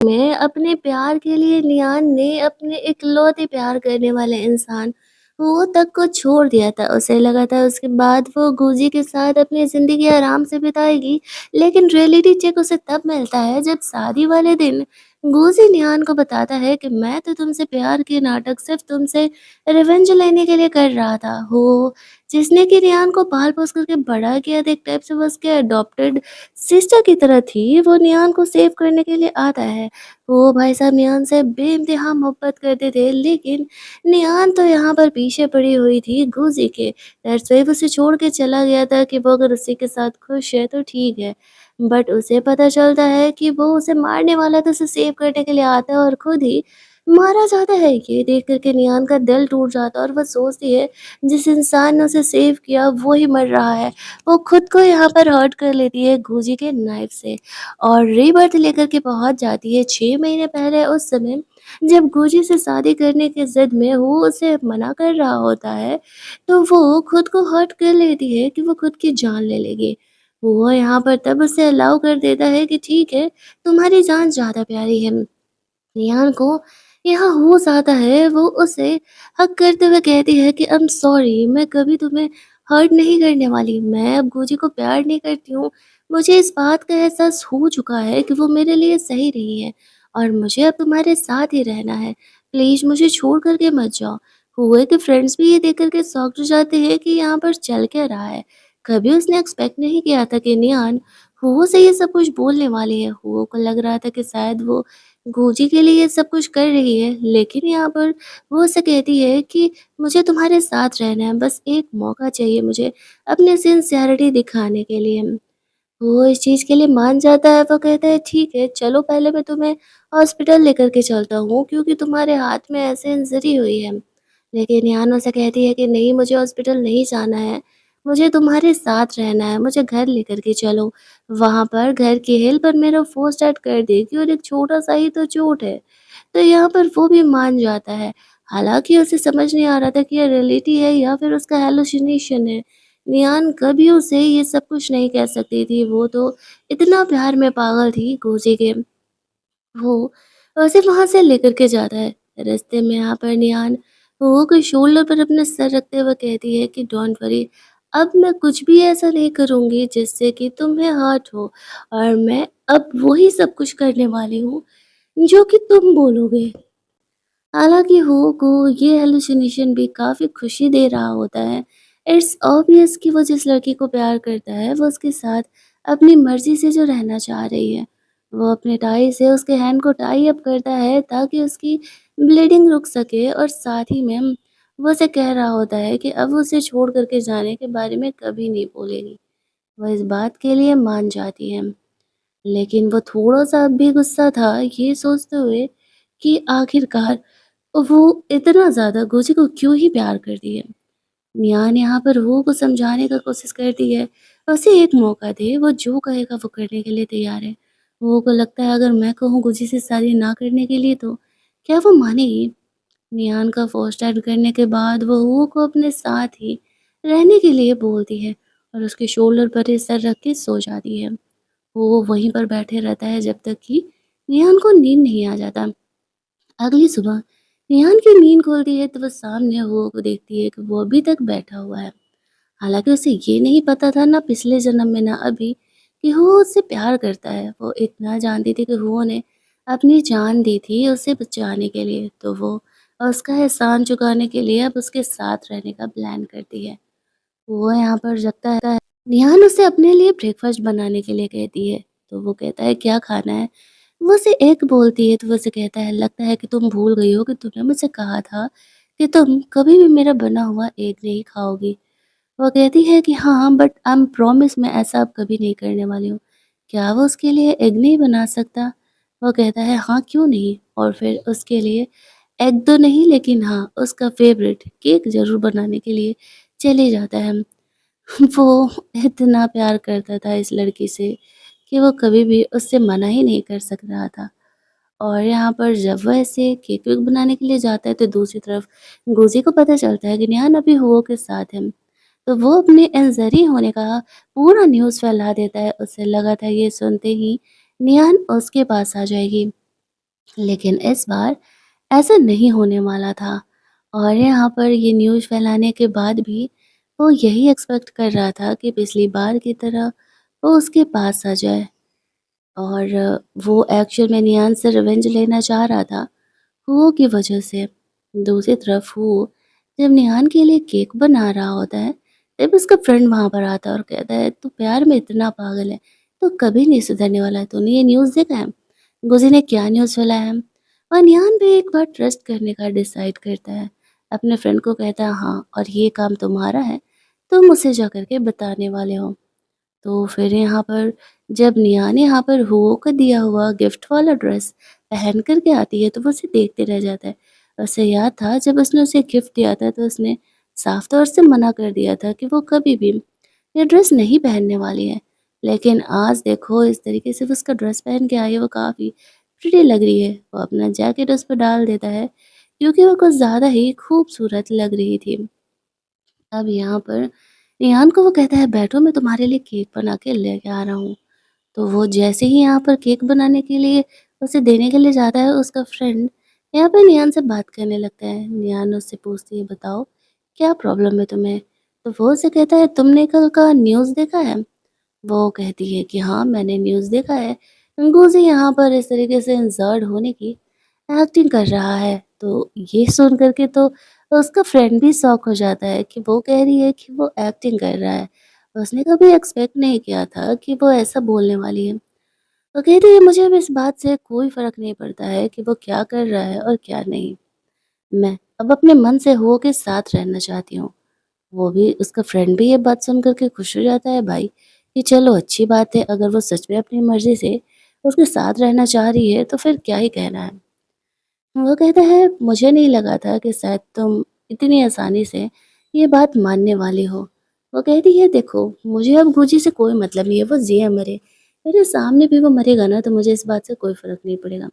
में अपने प्यार के लिए नियान ने अपने इकलौते प्यार करने वाले इंसान वो तक को छोड़ दिया था। उसे लगा था उसके बाद वो गुजी के साथ अपनी ज़िंदगी आराम से बिताएगी, लेकिन रियलिटी चेक उसे तब मिलता है जब शादी वाले दिन गुजी नियान को बताता है कि मैं तो तुमसे प्यार के नाटक सिर्फ तुमसे रिवेंज लेने के लिए कर रहा था। वो जिसने कि नियान को पाल-पोस करके बड़ा किया था, एक टाइप से वो उसके अडॉप्टेड सिस्टर की तरह थी, वो नियान को सेव करने के लिए आता है। वो भाई साहब नियान से बेइंतहा मोहब्बत करते थे, लेकिन नियान तो यहाँ पर पीछे पड़ी हुई थी गुज़ी के। दैट्स व्हाई वो उसे छोड़ के चला गया था कि वो अगर उसी के साथ खुश है तो ठीक है। बट उसे पता चलता है कि वो उसे मारने वाला तो उसे सेव करने के लिए आता है और खुद ही मारा जाता है। ये देख कर के नियान का दिल टूट जाता है और वो सोचती है जिस इंसान ने उसे सेव किया वो ही मर रहा है। वो खुद को यहाँ पर हर्ट कर लेती है गुजी के नाइफ से और रीबर्थ लेकर के पहुँच जाती है 6 महीने पहले, उस समय जब गुजी से शादी करने की ज़िद में वो उसे मना कर रहा होता है, तो वो खुद को हर्ट कर लेती है कि वो खुद की जान ले लेगी। वो यहाँ पर तब उसे अलाउ कर देता है कि ठीक है, तुम्हारी जान ज़्यादा प्यारी है। रियान को यहाँ होश आता है, वो उसे हग करते हुए कहती है कि आई एम सॉरी, मैं कभी तुम्हें हर्ट नहीं करने वाली। मैं अब गुजी को प्यार नहीं करती हूँ। मुझे इस बात का एहसास हो चुका है कि वो मेरे लिए सही नहीं है और मुझे अब तुम्हारे साथ ही रहना है। प्लीज़ मुझे छोड़ कर के मत जाओ। हुए कि फ्रेंड्स भी ये देख कर के शॉक्ड हो जाते हैं कि यहाँ पर चल क्या रहा है। कभी उसने एक्सपेक्ट नहीं किया था कि नियान हुओ से ये सब कुछ बोलने वाली है। हुओ को लग रहा था कि शायद वो गोजी के लिए ये सब कुछ कर रही है, लेकिन यहाँ पर वो उसे कहती है कि मुझे तुम्हारे साथ रहना है, बस एक मौका चाहिए मुझे अपनी सिंसियरिटी दिखाने के लिए। वो इस चीज़ के लिए मान जाता है, वो कहता है ठीक है, चलो पहले मैं तुम्हें हॉस्पिटल लेकर के चलता हूँ क्योंकि तुम्हारे हाथ में ऐसे इंजरी हुई है। लेकिन यान उसे कहती है कि नहीं, मुझे हॉस्पिटल नहीं जाना है, मुझे तुम्हारे साथ रहना है, मुझे घर लेकर के चलो। वहाँ पर घर की हेल्पर मेरा फ़ोन स्टार्ट कर देगी और एक छोटा-सा ही तो चोट है। तो यहाँ पर वो भी मान जाता है। हालाँकि उसे समझ नहीं आ रहा था कि ये रियलिटी है या फिर उसका हैलुसिनेशन है। नियान कभी उसे ये सब कुछ नहीं कह सकती थी, वो तो इतना प्यार में पागल थी गुज़ी के। वो उसे वहाँ से लेकर के जाता है। रास्ते में यहाँ पर नियान वो के शोल्डर पर अपना सर रखते हुए कहती है कि डोंट वरी, अब मैं कुछ भी ऐसा नहीं करूँगी जिससे कि तुम्हें हर्ट हो और मैं अब वही सब कुछ करने वाली हूँ जो कि तुम बोलोगे। हालाँकि हो को ये हैलुसिनेशन भी काफ़ी खुशी दे रहा होता है। इट्स ऑब्वियस कि वो जिस लड़की को प्यार करता है, वो उसके साथ अपनी मर्ज़ी से जो रहना चाह रही है। वो अपने टाई से उसके हैंड को टाई अप करता है ताकि उसकी ब्लीडिंग रुक सके और साथ ही में वो उसे कह रहा होता है कि अब वो उसे छोड़ कर के जाने के बारे में कभी नहीं बोलेगी। वो इस बात के लिए मान जाती है। लेकिन वो थोड़ा-सा अब भी गुस्सा था, ये सोचते हुए कि आखिरकार वो इतना ज़्यादा गुची को क्यों ही प्यार करती है। मियान यहाँ पर वो को समझाने का कोशिश करती है, उसे एक मौका दे, वो जो कहेगा वो करने के लिए तैयार है। वो को लगता है अगर मैं कहूँ गुची से शादी ना करने के लिए तो क्या वो मानेगी? मियान का फर्स्ट ऐड करने के बाद वो को अपने साथ ही रहने के लिए बोलती है और उसके शोल्डर पर ही सर रख के सो जाती है। वो वहीं पर बैठे रहता है जब तक कि मियान को नींद नहीं आ जाता। अगली सुबह रेहान की नींद खुलती है तो वो सामने हुआ को देखती है कि वो अभी तक बैठा हुआ है। हालांकि उसे ये नहीं पता था, ना पिछले जन्म में ना अभी, कि वो उससे प्यार करता है। वो इतना जानती थी कि वो ने अपनी जान दी थी उसे बचाने के लिए, तो वो उसका एहसान चुकाने के लिए अब उसके साथ रहने का प्लान करती है। वो यहाँ पर जगता है। निहान उसे अपने लिए ब्रेकफास्ट बनाने के लिए कहती है, तो वो कहता है क्या खाना है। वो उसे एग बोलती है तो वो उसे कहता है लगता है कि तुम भूल गई हो कि तुमने मुझसे कहा था कि तुम कभी भी मेरा बना हुआ एग नहीं खाओगी। वो कहती है कि हाँ, बट आई एम प्रॉमिस, मैं ऐसा अब कभी नहीं करने वाली हूँ। क्या वो उसके लिए एग नहीं बना सकता? वो कहता है हाँ, क्यों नहीं, और फिर उसके लिए एग तो नहीं लेकिन हाँ, उसका फेवरेट केक ज़रूर बनाने के लिए चले जाता है। वो इतना प्यार करता था इस लड़की से कि वो कभी भी उससे मना ही नहीं कर सक रहा था। और यहाँ पर जब वो ऐसे केक वेक बनाने के लिए जाता है तो दूसरी तरफ गोज़ी को पता चलता है कि निहान अभी हुओ के साथ है। तो वो अपने इंजरी होने का पूरा न्यूज़ फैला देता है। उसे लगा था ये सुनते ही निहान उसके पास आ जाएगी। लेकिन इस बार ऐसा नहीं होने वाला था और यहाँ पर ये न्यूज़ फैलाने के बाद भी वो यही एक्सपेक्ट कर रहा था कि पिछली बार की तरह वो उसके पास आ जाए और वो एक्चुअल में नियान से रिवेंज लेना चाह रहा था हुओ की वजह से। दूसरी तरफ हुओ जब निहान के लिए केक बना रहा होता है, तब उसका फ्रेंड वहाँ पर आता है और कहता है, "तू प्यार में इतना पागल है, तो कभी नहीं सुधरने वाला है। तूने ये न्यूज़ देखा है? गुज़ी ने क्या न्यूज़ फैलाया है?" और निहान भी एक बार ट्रस्ट करने का डिसाइड करता है। अपने फ्रेंड को कहता है, "हाँ, और ये काम तुम्हारा है, तुम उसे जा कर के बताने वाले हो।" तो फिर यहाँ पर जब निया ने यहाँ पर हुओ का दिया हुआ गिफ्ट वाला ड्रेस पहन कर के आती है तो वो उसे देखते रह जाता है। उसे याद था जब उसने उसे गिफ्ट दिया था तो उसने साफ तौर से मना कर दिया था कि वो कभी भी ये ड्रेस नहीं पहनने वाली है। लेकिन आज देखो इस तरीके से वो उसका ड्रेस पहन के आई है, वो काफ़ी प्रिटी लग रही है। वो अपना जैकेट उस पर डाल देता है क्योंकि वो कुछ ज़्यादा ही खूबसूरत लग रही थी। अब यहाँ पर रेहान को वो कहता है, बैठो मैं तुम्हारे लिए केक बना के लेके आ रहा हूँ। तो वो जैसे ही यहाँ पर केक बनाने के लिए उसे देने के लिए जाता है, उसका फ्रेंड यहाँ पे नियान से बात करने लगता है। नियान उससे पूछती है, बताओ क्या प्रॉब्लम है तुम्हें? तो वो उसे कहता है, तुमने कल का न्यूज़ देखा है? वो कहती है कि हाँ, मैंने न्यूज़ देखा है। गुज़ी यहाँ पर इस तरीके से इंजर्ड होने की एक्टिंग कर रहा है। तो ये सुन कर के तो उसका फ्रेंड भी शॉक हो जाता है कि वो कह रही है कि वो एक्टिंग कर रहा है। उसने कभी एक्सपेक्ट नहीं किया था कि वो ऐसा बोलने वाली है। वो कहती है, मुझे अब इस बात से कोई फ़र्क नहीं पड़ता है कि वो क्या कर रहा है और क्या नहीं। मैं अब अपने मन से हो के साथ रहना चाहती हूँ। वो भी उसका फ्रेंड भी ये बात सुन कर के खुश हो जाता है भाई, कि चलो अच्छी बात है, अगर वो सच में अपनी मर्ज़ी से उसके साथ रहना चाह रही है तो फिर क्या ही कहना है। वो कहता है, मुझे नहीं लगा था कि शायद तुम इतनी आसानी से ये बात मानने वाले हो। वो कहती है, देखो मुझे अब गुजी से कोई मतलब नहीं है, वो जिए मरे, मेरे सामने भी वो मरेगा ना तो मुझे इस बात से कोई फ़र्क नहीं पड़ेगा।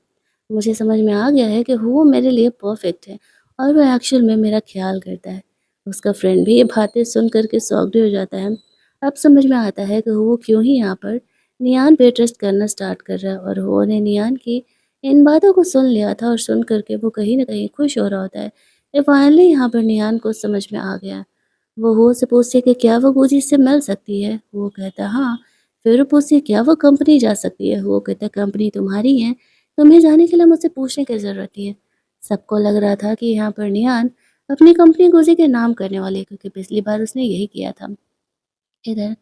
मुझे समझ में आ गया है कि वो मेरे लिए परफ़ेक्ट है और वो एक्चुअल में मेरा ख़्याल करता है। उसका फ्रेंड भी ये बातें सुन कर के शॉक्ड हो जाता है। अब समझ में आता है कि वो क्यों ही यहाँ पर नियान पे ट्रस्ट करना स्टार्ट कर रहा है और वो ने नियान की इन बातों को सुन लिया था और सुन कर के वो कहीं न कहीं खुश हो रहा होता है। ये फाइनली यहाँ पर नियान को समझ में आ गया। वो से पूछती है कि क्या वो गुजी से मिल सकती है? वो कहता है हाँ। फिर वो पूछती है, क्या वो कंपनी जा सकती है? वो कहता है, कंपनी तुम्हारी है, तुम्हें जाने के लिए मुझसे पूछने की ज़रूरत नहीं है। सबको लग रहा था कि यहाँ पर नियान अपनी कंपनी गुजी के नाम करने वाली है क्योंकि पिछली बार उसने यही किया था। इधर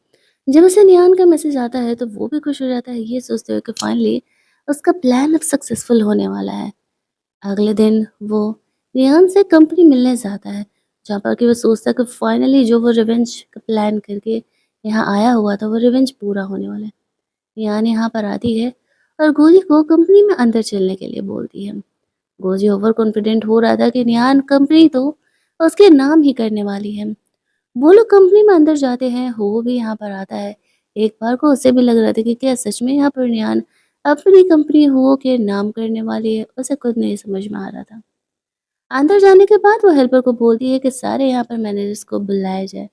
जब उसे नियान का मैसेज आता है तो वो भी खुश हो जाता है ये सोचते हुए कि फाइनली उसका प्लान अब सक्सेसफुल होने वाला है। अगले दिन वो नियान से कंपनी मिलने जाता है, जहाँ पर कि वो सोचता है कि फाइनली जो वो रिवेंज का प्लान करके यहाँ आया हुआ था, वो रिवेंज पूरा होने वाला है। नियान यहाँ पर आती है और गोजी को कंपनी में अंदर चलने के लिए बोलती है। गोजी ओवर कॉन्फिडेंट हो रहा था कि नियान कंपनी तो उसके नाम ही करने वाली है। वो लोग कंपनी में अंदर जाते हैं, वो भी यहाँ पर आता है। एक बार को उसे भी लग रहा था कि क्या सच में यहाँ पर नियान अपनी कंपनी हो के नाम करने वाली है, उसे खुद नहीं समझ में आ रहा था। अंदर जाने के बाद वो हेल्पर को बोलती है कि सारे यहाँ पर मैनेजर्स को बुलाया जाए।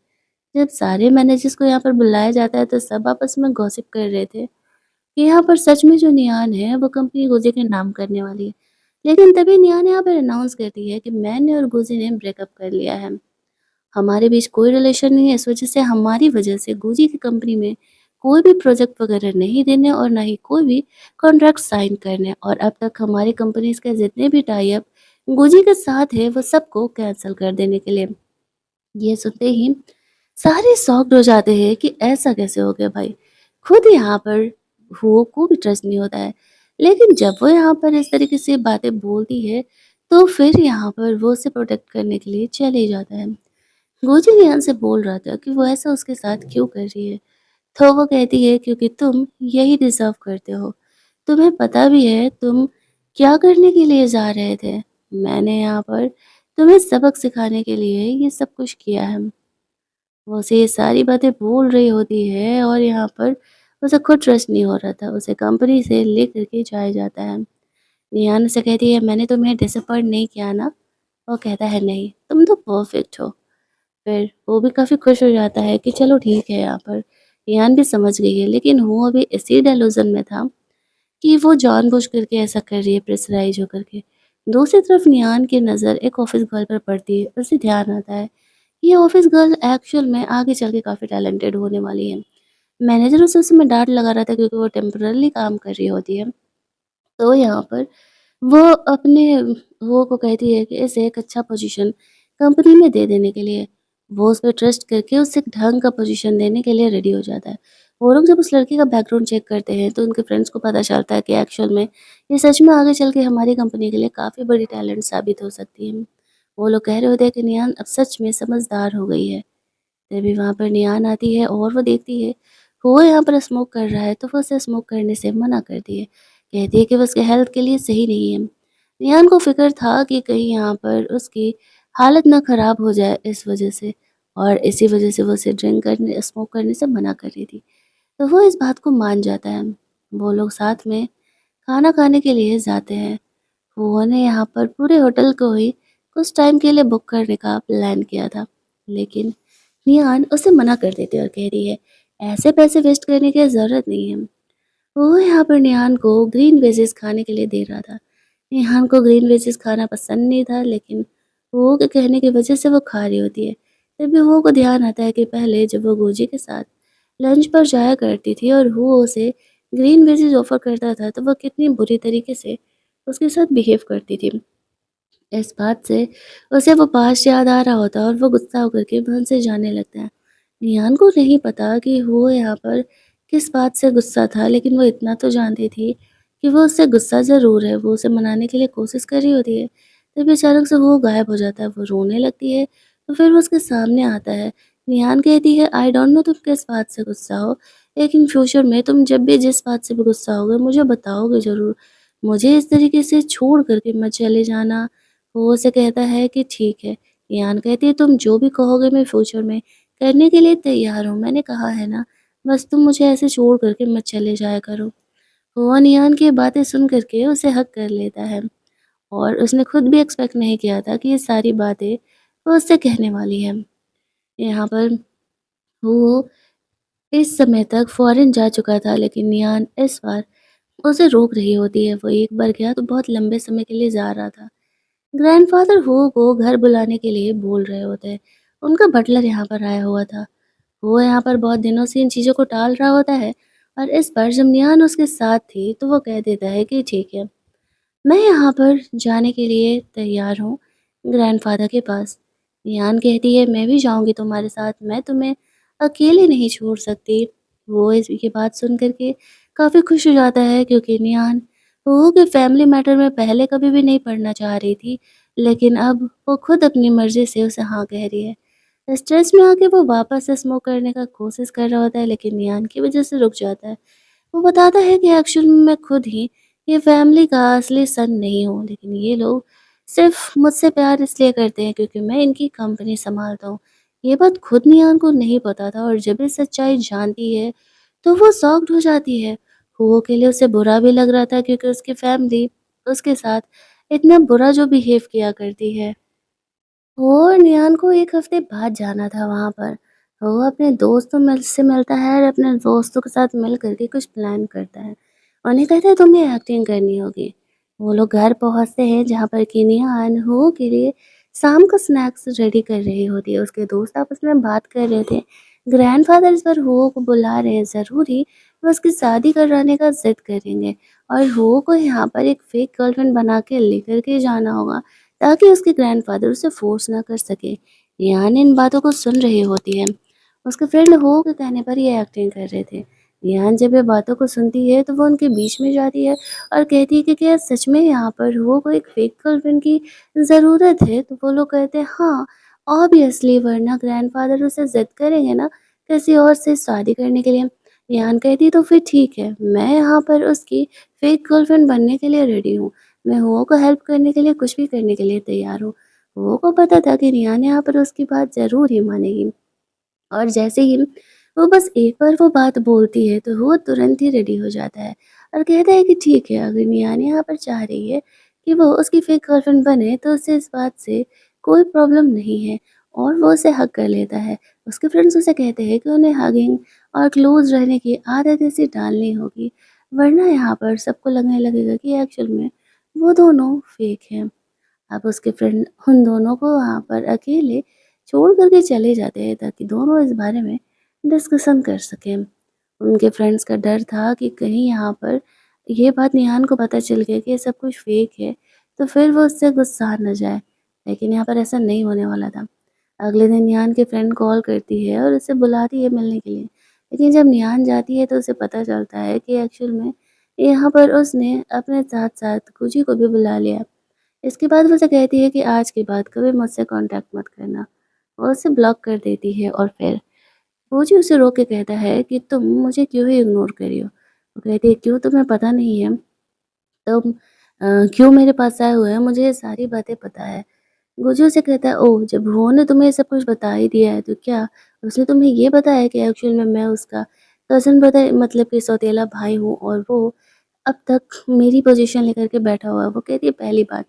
जब सारे मैनेजर्स को यहाँ पर बुलाया जाता है तो सब आपस में गॉसिप कर रहे थे कि यहाँ पर सच में जो नियान है वो कंपनी गुजी के नाम करने वाली है। लेकिन तभी नियान यहाँ पर अनाउंस करती है कि मैंने और गुजी ने ब्रेकअप कर लिया है। हमारे बीच कोई रिलेशन नहीं है, इस वजह से हमारी वजह से गुजी की कंपनी में कोई भी प्रोजेक्ट वगैरह नहीं देने और ना ही कोई भी कॉन्ट्रैक्ट साइन करने, और अब तक हमारी कंपनीज के जितने भी टाई अप गुजी के साथ है वो सबको कैंसिल कर देने के लिए। ये सुनते ही सारे शॉक्ड हो जाते हैं कि ऐसा कैसे हो गया भाई। खुद यहाँ पर हुओ को भी ट्रस्ट नहीं होता है, लेकिन जब वो यहाँ पर इस तरीके से बातें बोलती है तो फिर यहाँ पर वो उसे प्रोटेक्ट करने के लिए चले जाता है। गोजी ध्यान से बोल रहा था कि वो ऐसा उसके साथ क्यों कर रही है, तो वो कहती है क्योंकि तुम यही डिज़र्व करते हो। तुम्हें पता भी है तुम क्या करने के लिए जा रहे थे। मैंने यहाँ पर तुम्हें सबक सिखाने के लिए ये सब कुछ किया है। वो उसे ये सारी बातें बोल रही होती है और यहाँ पर उसे खुद ट्रस्ट नहीं हो रहा था। उसे कंपनी से लेकर के जाया जाता है। निहान से कहती है, मैंने तुम्हें डिसअपॉइंट नहीं किया ना? वो कहता है, नहीं, तुम तो परफेक्ट हो। फिर वो भी काफ़ी खुश हो जाता है कि चलो ठीक है, यहाँ पर रेहान भी समझ गई है, लेकिन वो अभी इसी डेलूज़न में था कि वो जानबूझ करके ऐसा कर रही है प्रेशराइज़ होकर के। दूसरी तरफ नियान की नज़र एक ऑफ़िस गर्ल पर पड़ती है। उसे ध्यान आता है, ये ऑफ़िस गर्ल एक्चुअल में आगे चल के काफ़ी टैलेंटेड होने वाली है। मैनेजर उसे उस समय डाँट लगा रहा था क्योंकि वो टेम्परेरी काम कर रही होती है। तो यहाँ पर वो अपने वो को कहती है कि इसे एक अच्छा पोजीशन कंपनी में दे देने के लिए। वो उस पे ट्रस्ट करके उसे एक ढंग का पोजीशन देने के लिए रेडी हो जाता है। वो लोग जब उस लड़की का बैकग्राउंड चेक करते हैं तो उनके फ्रेंड्स को पता चलता है कि एक्चुअल में ये सच में आगे चल के हमारी कंपनी के लिए काफ़ी बड़ी टैलेंट साबित हो सकती है। वो लोग कह रहे होते हैं कि नियान अब सच में समझदार हो गई है। तभी वहाँ पर नियान आती है और वो देखती है वो यहाँ पर स्मोक कर रहा है तो वो उसे स्मोक करने से मना करती है। कहती है कि वो उसके हेल्थ के लिए सही नहीं है। नियान को फ़िक्र था कि कहीं यहाँ पर उसकी हालत ना ख़राब हो जाए इस वज़ह से, और इसी वज़ह से वो उसे ड्रिंक करने स्मोक करने से मना कर रही थी। तो वो इस बात को मान जाता है। वो लोग साथ में खाना खाने के लिए जाते हैं। वो ने यहाँ पर पूरे होटल को ही कुछ टाइम के लिए बुक करने का प्लान किया था। लेकिन नियान उसे मना कर देती है और कह रही है, ऐसे पैसे वेस्ट करने की ज़रूरत नहीं है। वो यहाँ पर निहान को ग्रीन वेजेस खाने के लिए दे रहा था। निहान को ग्रीन वेजेस खाना पसंद नहीं था, लेकिन वो के कहने की वजह से वो खा रही होती है। तभी वो को ध्यान आता है कि पहले जब वो गोजी के साथ लंच पर जाया करती थी और वो उसे ग्रीन वेजेस ऑफ़र करता था, तो वो कितनी बुरी तरीके से उसके साथ बिहेव करती थी। इस बात से उसे वो पास्ट याद आ रहा होता है और वो गुस्सा होकर के वहाँ से जाने लगता है। निहान को नहीं पता कि वो यहाँ पर किस बात से गुस्सा था, लेकिन वो इतना तो जानती थी कि वो उससे गुस्सा ज़रूर है। वो उसे मनाने के लिए कोशिश कर रही होती है, तभी अचानक से वो गायब हो जाता है। वो रोने लगती है, तो फिर वो उसके सामने आता है। निहान कहती है, आई डोंट नो तुम किस बात से गुस्सा हो, लेकिन फ्यूचर में तुम जब भी जिस बात से भी गुस्सा होगे मुझे बताओगे ज़रूर। मुझे इस तरीके से छोड़ कर के मत चले जाना। वो उसे कहता है कि ठीक है। निहान कहती है, तुम जो भी कहोगे मैं फ्यूचर में करने के लिए तैयार हूँ, मैंने कहा है ना, बस तुम मुझे ऐसे छोड़ कर के मत चले जाया करो। वो निहान की बातें सुन कर के उसे हग कर लेता है और उसने खुद भी एक्सपेक्ट नहीं किया था कि ये सारी बातें वो उससे कहने वाली है। यहाँ पर वो इस समय तक फ़ॉरेन जा चुका था, लेकिन निहान इस बार उसे रोक रही होती है। वो एक बार गया तो बहुत लंबे समय के लिए जा रहा था। ग्रैंडफ़ादर हो को घर बुलाने के लिए बोल रहे होते हैं। उनका बटलर यहाँ पर आया हुआ था। वो यहाँ पर बहुत दिनों से इन चीज़ों को टाल रहा होता है, और इस बार जब निहान उसके साथ थी तो वो कह देता है कि ठीक है, मैं यहाँ पर जाने के लिए तैयार हूँ ग्रैंडफ़ादर के पास। निहान कहती है, मैं भी जाऊँगी तुम्हारे साथ, मैं तुम्हें अकेले नहीं छोड़ सकती। वो इस ये बात सुन कर के काफ़ी खुश हो जाता है क्योंकि निहान वो के फैमिली मैटर में पहले कभी भी नहीं पड़ना चाह रही थी, लेकिन अब वो खुद अपनी मर्ज़ी से उसे हाँ कह रही है। स्ट्रेस में आके वो वापस से स्मोक करने का कोशिश कर रहा होता है, लेकिन नियान की वजह से रुक जाता है। वो बताता है कि एक्चुअल में मैं खुद ही ये फैमिली का असली सन नहीं हूँ, लेकिन ये लोग सिर्फ मुझसे प्यार इसलिए करते हैं क्योंकि मैं इनकी कंपनी संभालता हूँ। ये बात खुद नियान को नहीं पता था, और जब ये सच्चाई जानती है तो वो शॉक्ड हो जाती है। वो के लिए उसे बुरा भी लग रहा था क्योंकि उसकी फैमिली उसके साथ इतना बुरा जो बिहेव किया करती है। और नियान को 1 हफ्ते बाद जाना था वहाँ पर। वो अपने दोस्तों से मिलता है और अपने दोस्तों के साथ मिल कर के कुछ प्लान करता है। उन्हें कहता है तुम्हें एक्टिंग करनी होगी। वो लोग घर पहुँचते हैं जहाँ पर कि नियान हो के लिए शाम का स्नैक्स रेडी कर रही होती है। उसके दोस्त आपस में बात कर रहे थे। ग्रैंडफ़ादर इस बार हो को बुला रहे हैं ज़रूरी, वो उसकी शादी कराने का ज़िद करेंगे, और हो को यहाँ पर एक फेक गर्लफ्रेंड बना के लेकर के जाना होगा ताकि उसके ग्रैंडफ़ादर उसे फ़ोर्स ना कर सके। रियान इन बातों को सुन रही होती है। उसके फ्रेंड हो के कहने पर ये एक्टिंग कर रहे थे। रियान जब ये बातों को सुनती है तो वो उनके बीच में जाती है और कहती है कि क्या सच में यहाँ पर हो को एक फेक गर्लफ्रेंड की ज़रूरत है? तो वो लोग कहते हैं हाँ, ऑब्वियसली, वरना ग्रैंडफ़ादर उसे ज़िद करेंगे ना किसी और से शादी करने के लिए। रियान कहती है तो फिर ठीक है, मैं यहाँ पर उसकी फेक गर्लफ्रेंड बनने के लिए रेडी हूँ। मैं हो को हेल्प करने के लिए कुछ भी करने के लिए तैयार हूँ। हो को पता था कि रियान यहाँ पर उसकी बात ज़रूर ही मानेगी, और जैसे ही वो बस एक बार वो बात बोलती है तो वो तुरंत ही रेडी हो जाता है और कहता है कि ठीक है, अगर नियान यहाँ पर चाह रही है कि वो उसकी फेक गर्लफ्रेंड बने तो उसे इस बात से कोई प्रॉब्लम नहीं है, और वो उसे हग कर लेता है। उसके फ्रेंड्स उसे कहते हैं कि उन्हें हगिंग और क्लोज रहने की आदत ऐसी डालनी होगी वरना यहाँ पर सबको लगने लगेगा कि एक्चुअल में वो दोनों फेक हैं। अब उसके फ्रेंड उन दोनों को वहाँ पर अकेले छोड़ कर के चले जाते हैं ताकि दोनों इस बारे में डिस्कशन कर सकें। उनके फ्रेंड्स का डर था कि कहीं यहाँ पर ये बात निहान को पता चल गया कि ये सब कुछ फेक है, तो फिर वो उससे गुस्सा न जाए। लेकिन यहाँ पर ऐसा नहीं होने वाला था। अगले दिन निहान की फ्रेंड कॉल करती है और उसे बुलाती है मिलने के लिए। लेकिन जब निहान जाती है तो उसे पता चलता है कि एक्चुअल में यहाँ पर उसने अपने साथ-साथ गुची को भी बुला लिया। इसके बाद वो उसे कहती है कि आज के बाद कभी मुझसे कॉन्टैक्ट मत करना। वो उसे ब्लॉक कर देती है और फिर फौजी उसे रोक के कहता है कि तुम मुझे क्यों ही इग्नोर कर रही हो? वो कहती है क्यों तुम्हें पता नहीं है? तुम क्यों मेरे पास आए हुए हैं? मुझे ये सारी बातें पता है। गोजू से कहता है ओह! जब वो ने तुम्हें सब कुछ बता ही दिया है तो क्या उसने तुम्हें ये बताया है कि एक्चुअल में मैं उसका कज़न ब्रदर मतलब कि सौतेला भाई हूँ और वो अब तक मेरी पोज़ीशन लेकर के बैठा हुआ है। वो कहती है पहली बात,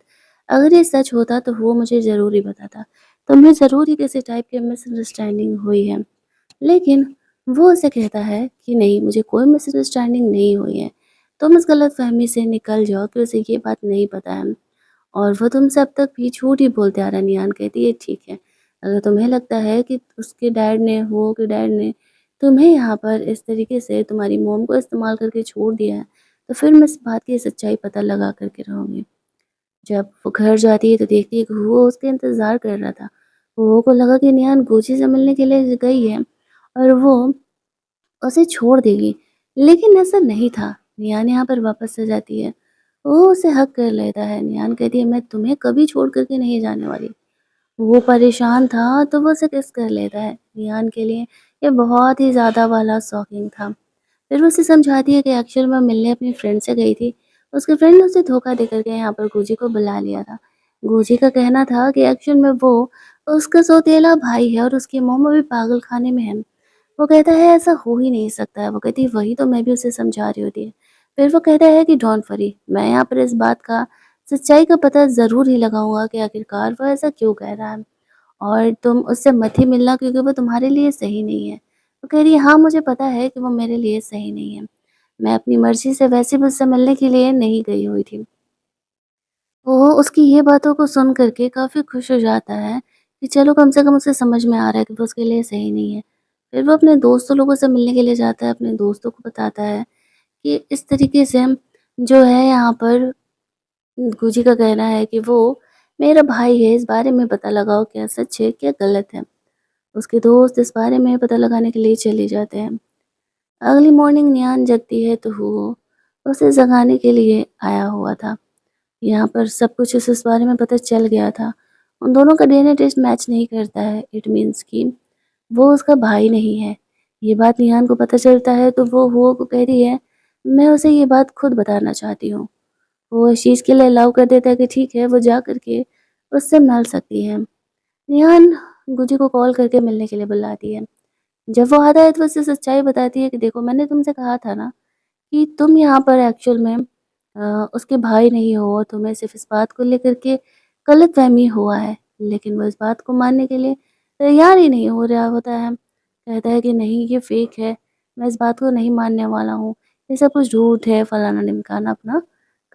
अगर ये सच होता तो वो मुझे ज़रूर ही बताता। तुम्हें ज़रूर ही किसी टाइप की मिसअंडरस्टैंडिंग हुई है। लेकिन वो उसे कहता है कि नहीं मुझे कोई मिसअंडरस्टैंडिंग नहीं हुई है। तुम इस गलतफ़हमी से निकल जाओ कि उसे ये बात नहीं पता है और वो तुमसे अब तक भी झूठ ही बोलते आ रहा है। नियान कहती है ठीक है, अगर तुम्हें लगता है कि उसके डैड ने वो के डैड ने तुम्हें यहाँ पर इस तरीके से तुम्हारी मॉम को इस्तेमाल करके छोड़ दिया है, तो फिर मैं इस बात की सच्चाई पता लगा कर के रहूँगी। जब वो घर जाती है तो देखती है कि वो उसका इंतज़ार कर रहा था। वो को लगा कि निहान गुची से मिलने के लिए गई है और वो उसे छोड़ देगी, लेकिन ऐसा नहीं था। निहान यहाँ पर वापस आ जाती है। वो उसे हग कर लेता है। निहान कहती है मैं तुम्हें कभी छोड़ कर के नहीं जाने वाली। वो परेशान था तो वो उसे किस कर लेता है। निहान के लिए ये बहुत ही ज़्यादा वाला शॉकिंग था। फिर वो उसे समझाती है कि एक्चुअल में मिलने अपनी फ्रेंड से गई थी। उसके फ्रेंड ने उसे धोखा दे कर के यहाँ पर गुजी को बुला लिया था। गुजी का कहना था कि एक्चुअल में वो उसका सौतेला भाई है और उसकी मॉम अभी पागलखाने में है। वो कहता है ऐसा हो ही नहीं सकता है। वो कहती है वही तो मैं भी उसे समझा रही होती है। फिर वो कहता है कि डोंट वरी, मैं यहाँ पर इस बात का सच्चाई का पता ज़रूर ही लगाऊँगा कि आखिरकार वो ऐसा क्यों कह रहा है और तुम उससे मत ही मिलना क्योंकि वो तुम्हारे लिए सही नहीं है। वो कह रही है हाँ, मुझे पता है कि वो मेरे लिए सही नहीं है। मैं अपनी मर्ज़ी से वैसे भी उससे मिलने के लिए नहीं गई हुई थी। वो उसकी ये बातों को सुन कर के काफ़ी खुश हो जाता है कि चलो कम से कम उसे समझ में आ रहा है कि वो उसके लिए सही नहीं है। फिर वो अपने दोस्तों लोगों से मिलने के लिए जाता है, अपने दोस्तों को बताता है कि इस तरीके से हम जो है यहाँ पर गुजी का कहना है कि वो मेरा भाई है, इस बारे में पता लगाओ क्या सच है, क्या गलत है। उसके दोस्त इस बारे में पता लगाने के लिए चले जाते हैं। अगली मॉर्निंग नियान जगती है तो वो उसे जगाने के लिए आया हुआ था। यहाँ पर सब कुछ उसे इस बारे में पता चल गया था। उन दोनों का डीएनए टेस्ट मैच नहीं करता है। इट मीन्स कि वो उसका भाई नहीं है। ये बात निहान को पता चलता है तो वो हुओ को कहती है, मैं उसे ये बात खुद बताना चाहती हूँ। वो इस चीज़ के लिए अलाउ कर देता है कि ठीक है, वो जा कर के उससे मिल सकती है। निहान गुजी को कॉल करके मिलने के लिए बुलाती है। जब वो आता है तो उसे सच्चाई बताती है कि देखो मैंने तुमसे कहा था ना कि तुम यहाँ पर एक्चुअल में उसके भाई नहीं हो, तुम्हें सिर्फ़ इस बात को लेकर के गलतफ़हमी हुआ है। लेकिन वो इस बात को मानने के लिए तैयार ही नहीं हो रहा होता है। कहता है कि नहीं ये फ़ेक है, मैं इस बात को नहीं मानने वाला हूँ, ये सब कुछ झूठ है, फलाना-ढिमकाना अपना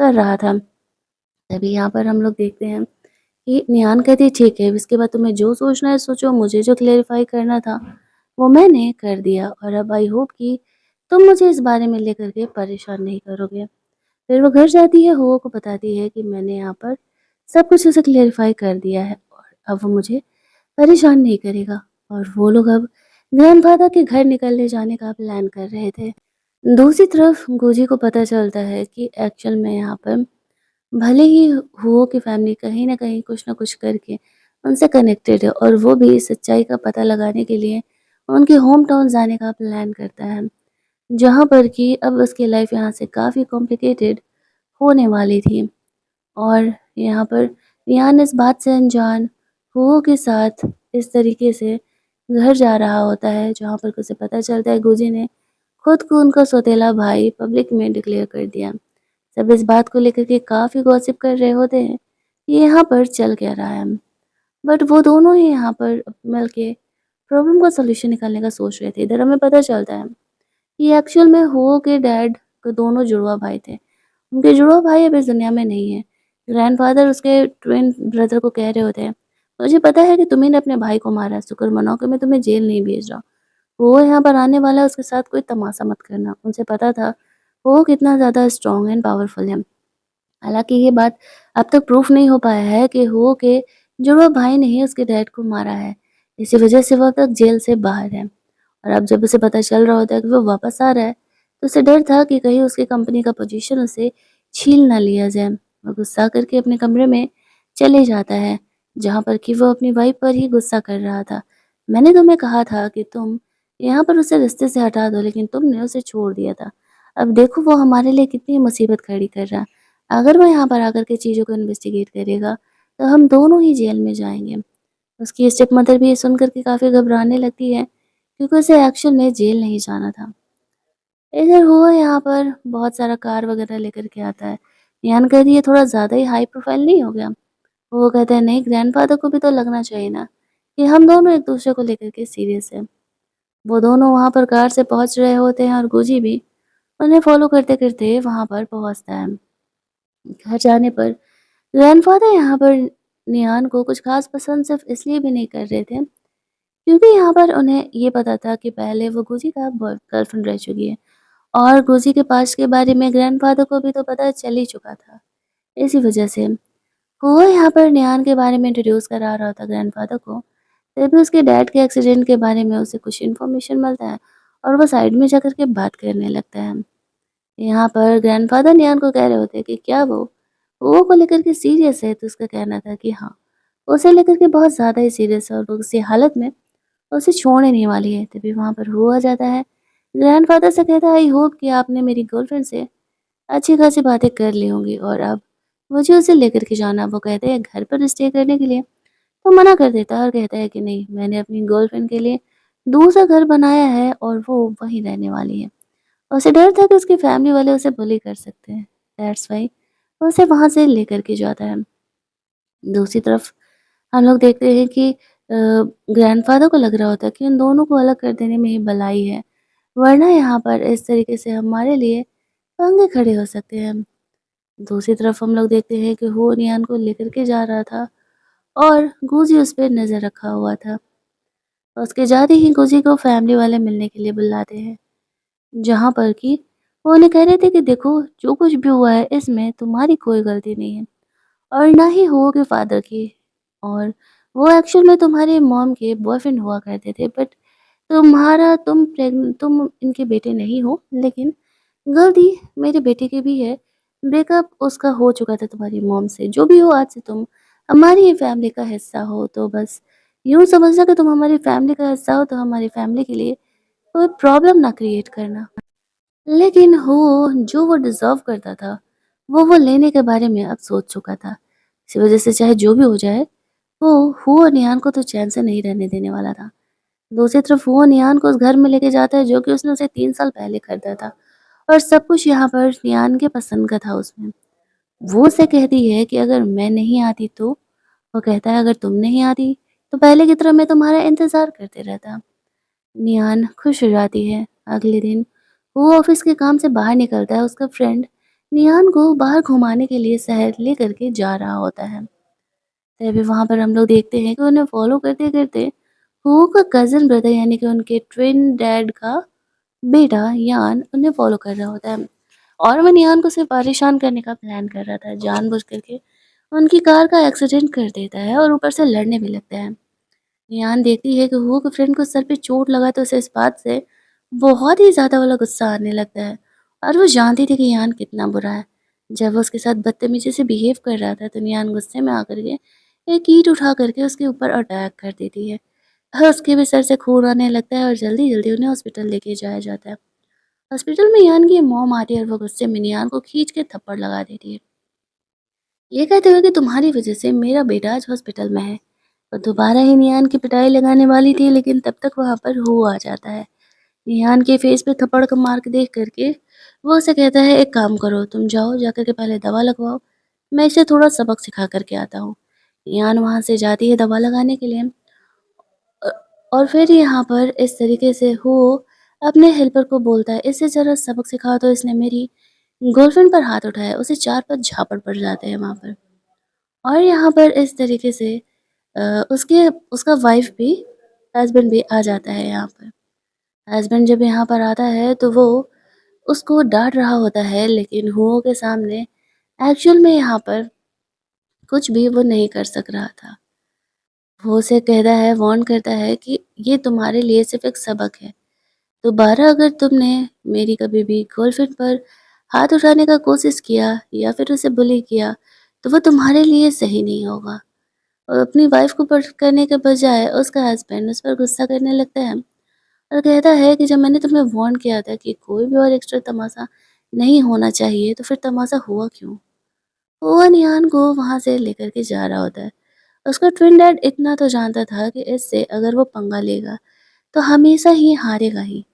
कर रहा था। तभी यहाँ पर हम लोग देखते हैं कि निहान कहती है ठीक है, इसके बाद तुम्हें जो सोचना है सोचो, मुझे जो क्लेरिफ़ाई करना था वो मैंने कर दिया और अब आई होप कि तुम मुझे इस बारे में लेकर के परेशान नहीं करोगे। फिर वो घर जाती है, हुओ को बताती है कि मैंने यहाँ पर सब कुछ उसे क्लेरिफ़ाई कर दिया है और अब वो मुझे परेशान नहीं करेगा और वो लोग अब ग्रैंडफ़ादर के घर निकलने जाने का प्लान कर रहे थे। दूसरी तरफ गोजी को पता चलता है कि एक्चुअल में यहाँ पर भले ही हुओ की फैमिली कहीं न कहीं कुछ न कुछ करके उनसे कनेक्टेड है और वो भी सच्चाई का पता लगाने के लिए उनके होम टाउन जाने का प्लान करता है। जहाँ पर कि अब उसकी लाइफ़ यहाँ से काफ़ी कॉम्प्लिकेटेड होने वाली थी और यहाँ पर रियान इस बात से अनजान हुओ के साथ इस तरीके से घर जा रहा होता है जहाँ पर उसे पता चलता है गुजी ने खुद को उनका सौतेला भाई पब्लिक में डिक्लेयर कर दिया। सब इस बात को लेकर के काफ़ी गॉसिप कर रहे होते हैं कि यहाँ पर चल क्या रहा है। बट वो दोनों ही यहाँ पर मिल के प्रॉब्लम का सॉल्यूशन निकालने का सोच रहे थे। इधर हमें पता चलता है कि एक्चुअल में हुओ के डैड के दोनों जुड़वा भाई थे। उनके जुड़वा भाई अब इस दुनिया में नहीं है। ग्रैंडफ़ादर उसके ट्विन ब्रदर को कह रहे होते हैं, "मुझे पता है कि तुम्ही ने अपने भाई को मारा है, शुक्र मनाओ कि मैं तुम्हें जेल नहीं भेज रहा। वो यहाँ पर आने वाला है, उसके साथ कोई तमाशा मत करना।" उनसे पता था वो कितना ज़्यादा स्ट्रॉन्ग एंड पावरफुल है। हालाँकि ये बात अब तक प्रूफ़ नहीं हो पाया है कि हो के जुड़वा भाई ने ही उसके डैड को मारा है। इसी वज़ह से वो अब तक जेल से बाहर है। और अब जब उसे पता चल रहा होता है कि वो वापस आ रहा है, तो उसे डर था कि कहीं उसकी कंपनी का पोजीशन उसे छीन ना लिया जाए। वो गुस्सा करके अपने कमरे में चले जाता है, जहाँ पर कि वो अपनी वाइफ़ पर ही गुस्सा कर रहा था। मैंने तुम्हें कहा था कि तुम यहाँ पर उसे रास्ते से हटा दो, लेकिन तुमने उसे छोड़ दिया था। अब देखो वो हमारे लिए कितनी मुसीबत खड़ी कर रहा है। अगर वो यहाँ पर आकर के चीज़ों को इन्वेस्टिगेट करेगा, तो हम दोनों ही जेल में जाएँगे। उसकी स्टेप मदर भी ये सुन कर के काफ़ी घबराने लगती है, क्योंकि उसे एक्चुअल में जेल नहीं जाना था। इधर वो यहाँ पर बहुत सारा कार वगैरह लेकर के आता है। यान कहती है थोड़ा ज़्यादा ही हाई प्रोफ़ाइल नहीं हो गया? वो कहता है नहीं ग्रैंडफ़ादर को भी तो लगना चाहिए ना, कि हम दोनों एक-दूसरे को लेकर के सीरियस हैं। वो दोनों वहाँ पर कार से पहुँच रहे होते हैं और गुजी भी उन्हें फ़ॉलो करते-करते वहाँ पर पहुँचता है। घर जाने पर ग्रैंडफ़ादर यहाँ पर नियान को कुछ ख़ास पसंद सिर्फ़ इसलिए भी नहीं कर रहे थे, क्योंकि यहाँ पर उन्हें ये पता था कि पहले वो गुजी का गर्लफ्रेंड रह चुकी है और गुजी के पास्ट के बारे में ग्रैंडफ़ादर को भी तो पता चल ही चुका था। इसी वजह से वो यहाँ पर नियान के बारे में इंट्रोड्यूस करा रहा था ग्रैंडफ़ादर को, तभी उसके डैड के एक्सीडेंट के बारे में उसे कुछ इन्फॉर्मेशन मिलता है और वो साइड में जाकर के बात करने लगता है। यहाँ पर ग्रैंडफ़ादर नियान को कह रहे होते हैं कि क्या वो को लेकर के सीरियस है? तो उसका कहना था कि हाँ, वो उसे लेकर के बहुत ज़्यादा ही सीरियस है और वो किसी हालत में उसे छोड़ने नहीं वाली है। तभी वहाँ पर वो आ जाता है। ग्रैंडफ़ादर से कहता है, "आई होप कि आपने मेरी गर्लफ्रेंड से अच्छी-खासी बातें कर ली होंगी और अब मुझे उसे लेकर के जाना।" वो कहते हैं, "घर पर स्टे करने के लिए?" तो मना कर देता है और कहता है कि नहीं, मैंने अपनी गर्लफ्रेंड के लिए दूसरा घर बनाया है और वो वहीं रहने वाली है। उसे डर था कि उसकी फैमिली वाले उसे बुली कर सकते हैं। दैट्स व्हाई वो उसे वहाँ से लेकर के जाता है। दूसरी तरफ हम लोग देखते हैं कि ग्रैंडफ़ादर को लग रहा होता है कि उन दोनों को अलग कर देने में ही भलाई है, वरना यहाँ पर इस तरीके से हमारे लिए पंगे खड़े हो सकते हैं। दूसरी तरफ हम लोग देखते हैं कि हो नियान को लेकर के जा रहा था और गुजी उस पे नज़र रखा हुआ था। उसके जाते ही गुजी को फैमिली वाले मिलने के लिए बुलाते हैं, जहाँ पर कि वो उन्हें कह रहे थे कि देखो जो कुछ भी हुआ है इसमें तुम्हारी कोई गलती नहीं है और ना ही हो के फादर की, और वो एक्चुअल में तुम्हारे मॉम के बॉयफ्रेंड हुआ करते थे, बट तुम इनके बेटे नहीं हो, लेकिन गलती मेरे बेटे की भी है। ब्रेकअप उसका हो चुका था तुम्हारी मॉम से। जो भी हो आज से तुम हमारी ही फैमिली का हिस्सा हो, तो बस यूँ समझना कि तुम हमारी फैमिली का हिस्सा हो, तो हमारी फैमिली के लिए कोई प्रॉब्लम ना क्रिएट करना। लेकिन हो जो वो डिज़र्व करता था, वो लेने के बारे में अब सोच चुका था। इसी वज़ह से चाहे जो भी हो जाए, वो हो और निहान को तो चैन से नहीं रहने देने वाला था। दूसरी तरफ वो निहान को उस घर में लेके जाता है जो कि उसने उसे 3 साल पहले खरीदा था और सब कुछ यहाँ पर निहान के पसंद का था उसमें। वो उसे कहती है कि अगर मैं नहीं आती तो? वो कहता है अगर तुम नहीं आती, तो पहले की तरह मैं तुम्हारा इंतज़ार करते रहता। निहान खुश हो जाती है। अगले दिन वो ऑफिस के काम से बाहर निकलता है, उसका फ्रेंड निहान को बाहर घुमाने के लिए शहर लेकर के जा रहा होता है। तभी वहाँ पर हम लोग देखते हैं कि उन्हें फॉलो करते-करते वो का कज़न ब्रदर यानी कि उनके ट्विन डैड का बेटा यान उन्हें फॉलो कर रहा होता है और वो निहान को सिर्फ परेशान करने का प्लान कर रहा था। जानबूझ करके उनकी कार का एक्सीडेंट कर देता है और ऊपर से लड़ने भी लगता है। निहान देखती है कि हुक फ्रेंड को सर पे चोट लगा तो उसे इस बात से बहुत ही ज़्यादा वाला गुस्सा आने लगता है और वो जानती थी कि निहान कितना बुरा है। जब वो उसके साथ बदतमीजी से बिहेव कर रहा था तो निहान गुस्से में आकर के एक ईंट उठा करके उसके ऊपर अटैक कर देती है और उसके भी सर से खून आने लगता है और जल्दी-जल्दी उन्हें हॉस्पिटल लेके जाया जाता है। हॉस्पिटल में निहान की मॉम आती है और वो गुस्से में निहान को खींच के थप्पड़ लगा देती है। ये कहते हुए कि तुम्हारी वज़ह से मेरा बेटा आज हॉस्पिटल में है। वो दोबारा ही निहान की पिटाई लगाने वाली थी, लेकिन तब तक वहाँ पर हू आ जाता है। निहान के फेस पे थप्पड़ का मार्क देख करके वो उसे कहता है एक काम करो, तुम जाओ जाकर के पहले दवा लगवाओ, मैं इसे थोड़ा सबक सिखा कर के आता हूँ। निहान वहाँ से जाती है दवा लगाने के लिए। अ, और फिर यहाँ पर इस तरीके से हो अपने हेल्पर को बोलता है, "इसे ज़रा सबक सिखाओ।" तो इसने मेरी गर्लफ्रेंड पर हाथ उठाया, उसे 4-5 झापड़ पड़ जाते हैं वहाँ पर। और यहाँ पर इस तरीके से उसके उसका वाइफ़ भी हस्बैंड भी आ जाता है यहाँ पर। हस्बैंड जब यहाँ पर आता है तो वो उसको डाँट रहा होता है, लेकिन हुओं के सामने एक्चुअल में यहाँ पर कुछ भी वो नहीं कर सक रहा था। वो उसे कहता है, वार्न करता है कि ये तुम्हारे लिए सिर्फ़ एक सबक है। दोबारा अगर तुमने मेरी कभी भी गर्लफ्रेंड पर हाथ उठाने का कोशिश किया या फिर उसे बुली किया, तो वो तुम्हारे लिए सही नहीं होगा। और अपनी वाइफ़ को पर करने के बजाय उसका हस्बैंड उस पर गुस्सा करने लगता है और कहता है कि जब मैंने तुम्हें वार्न किया था कि कोई भी और एक्स्ट्रा तमाशा नहीं होना चाहिए, तो फिर तमाशा हुआ क्यों? वो निहान को वहाँ से लेकर के जा रहा होता है। उसका ट्विन डैड इतना तो जानता था कि इससे अगर वो पंगा लेगा तो हमेशा ही हारेगा ही।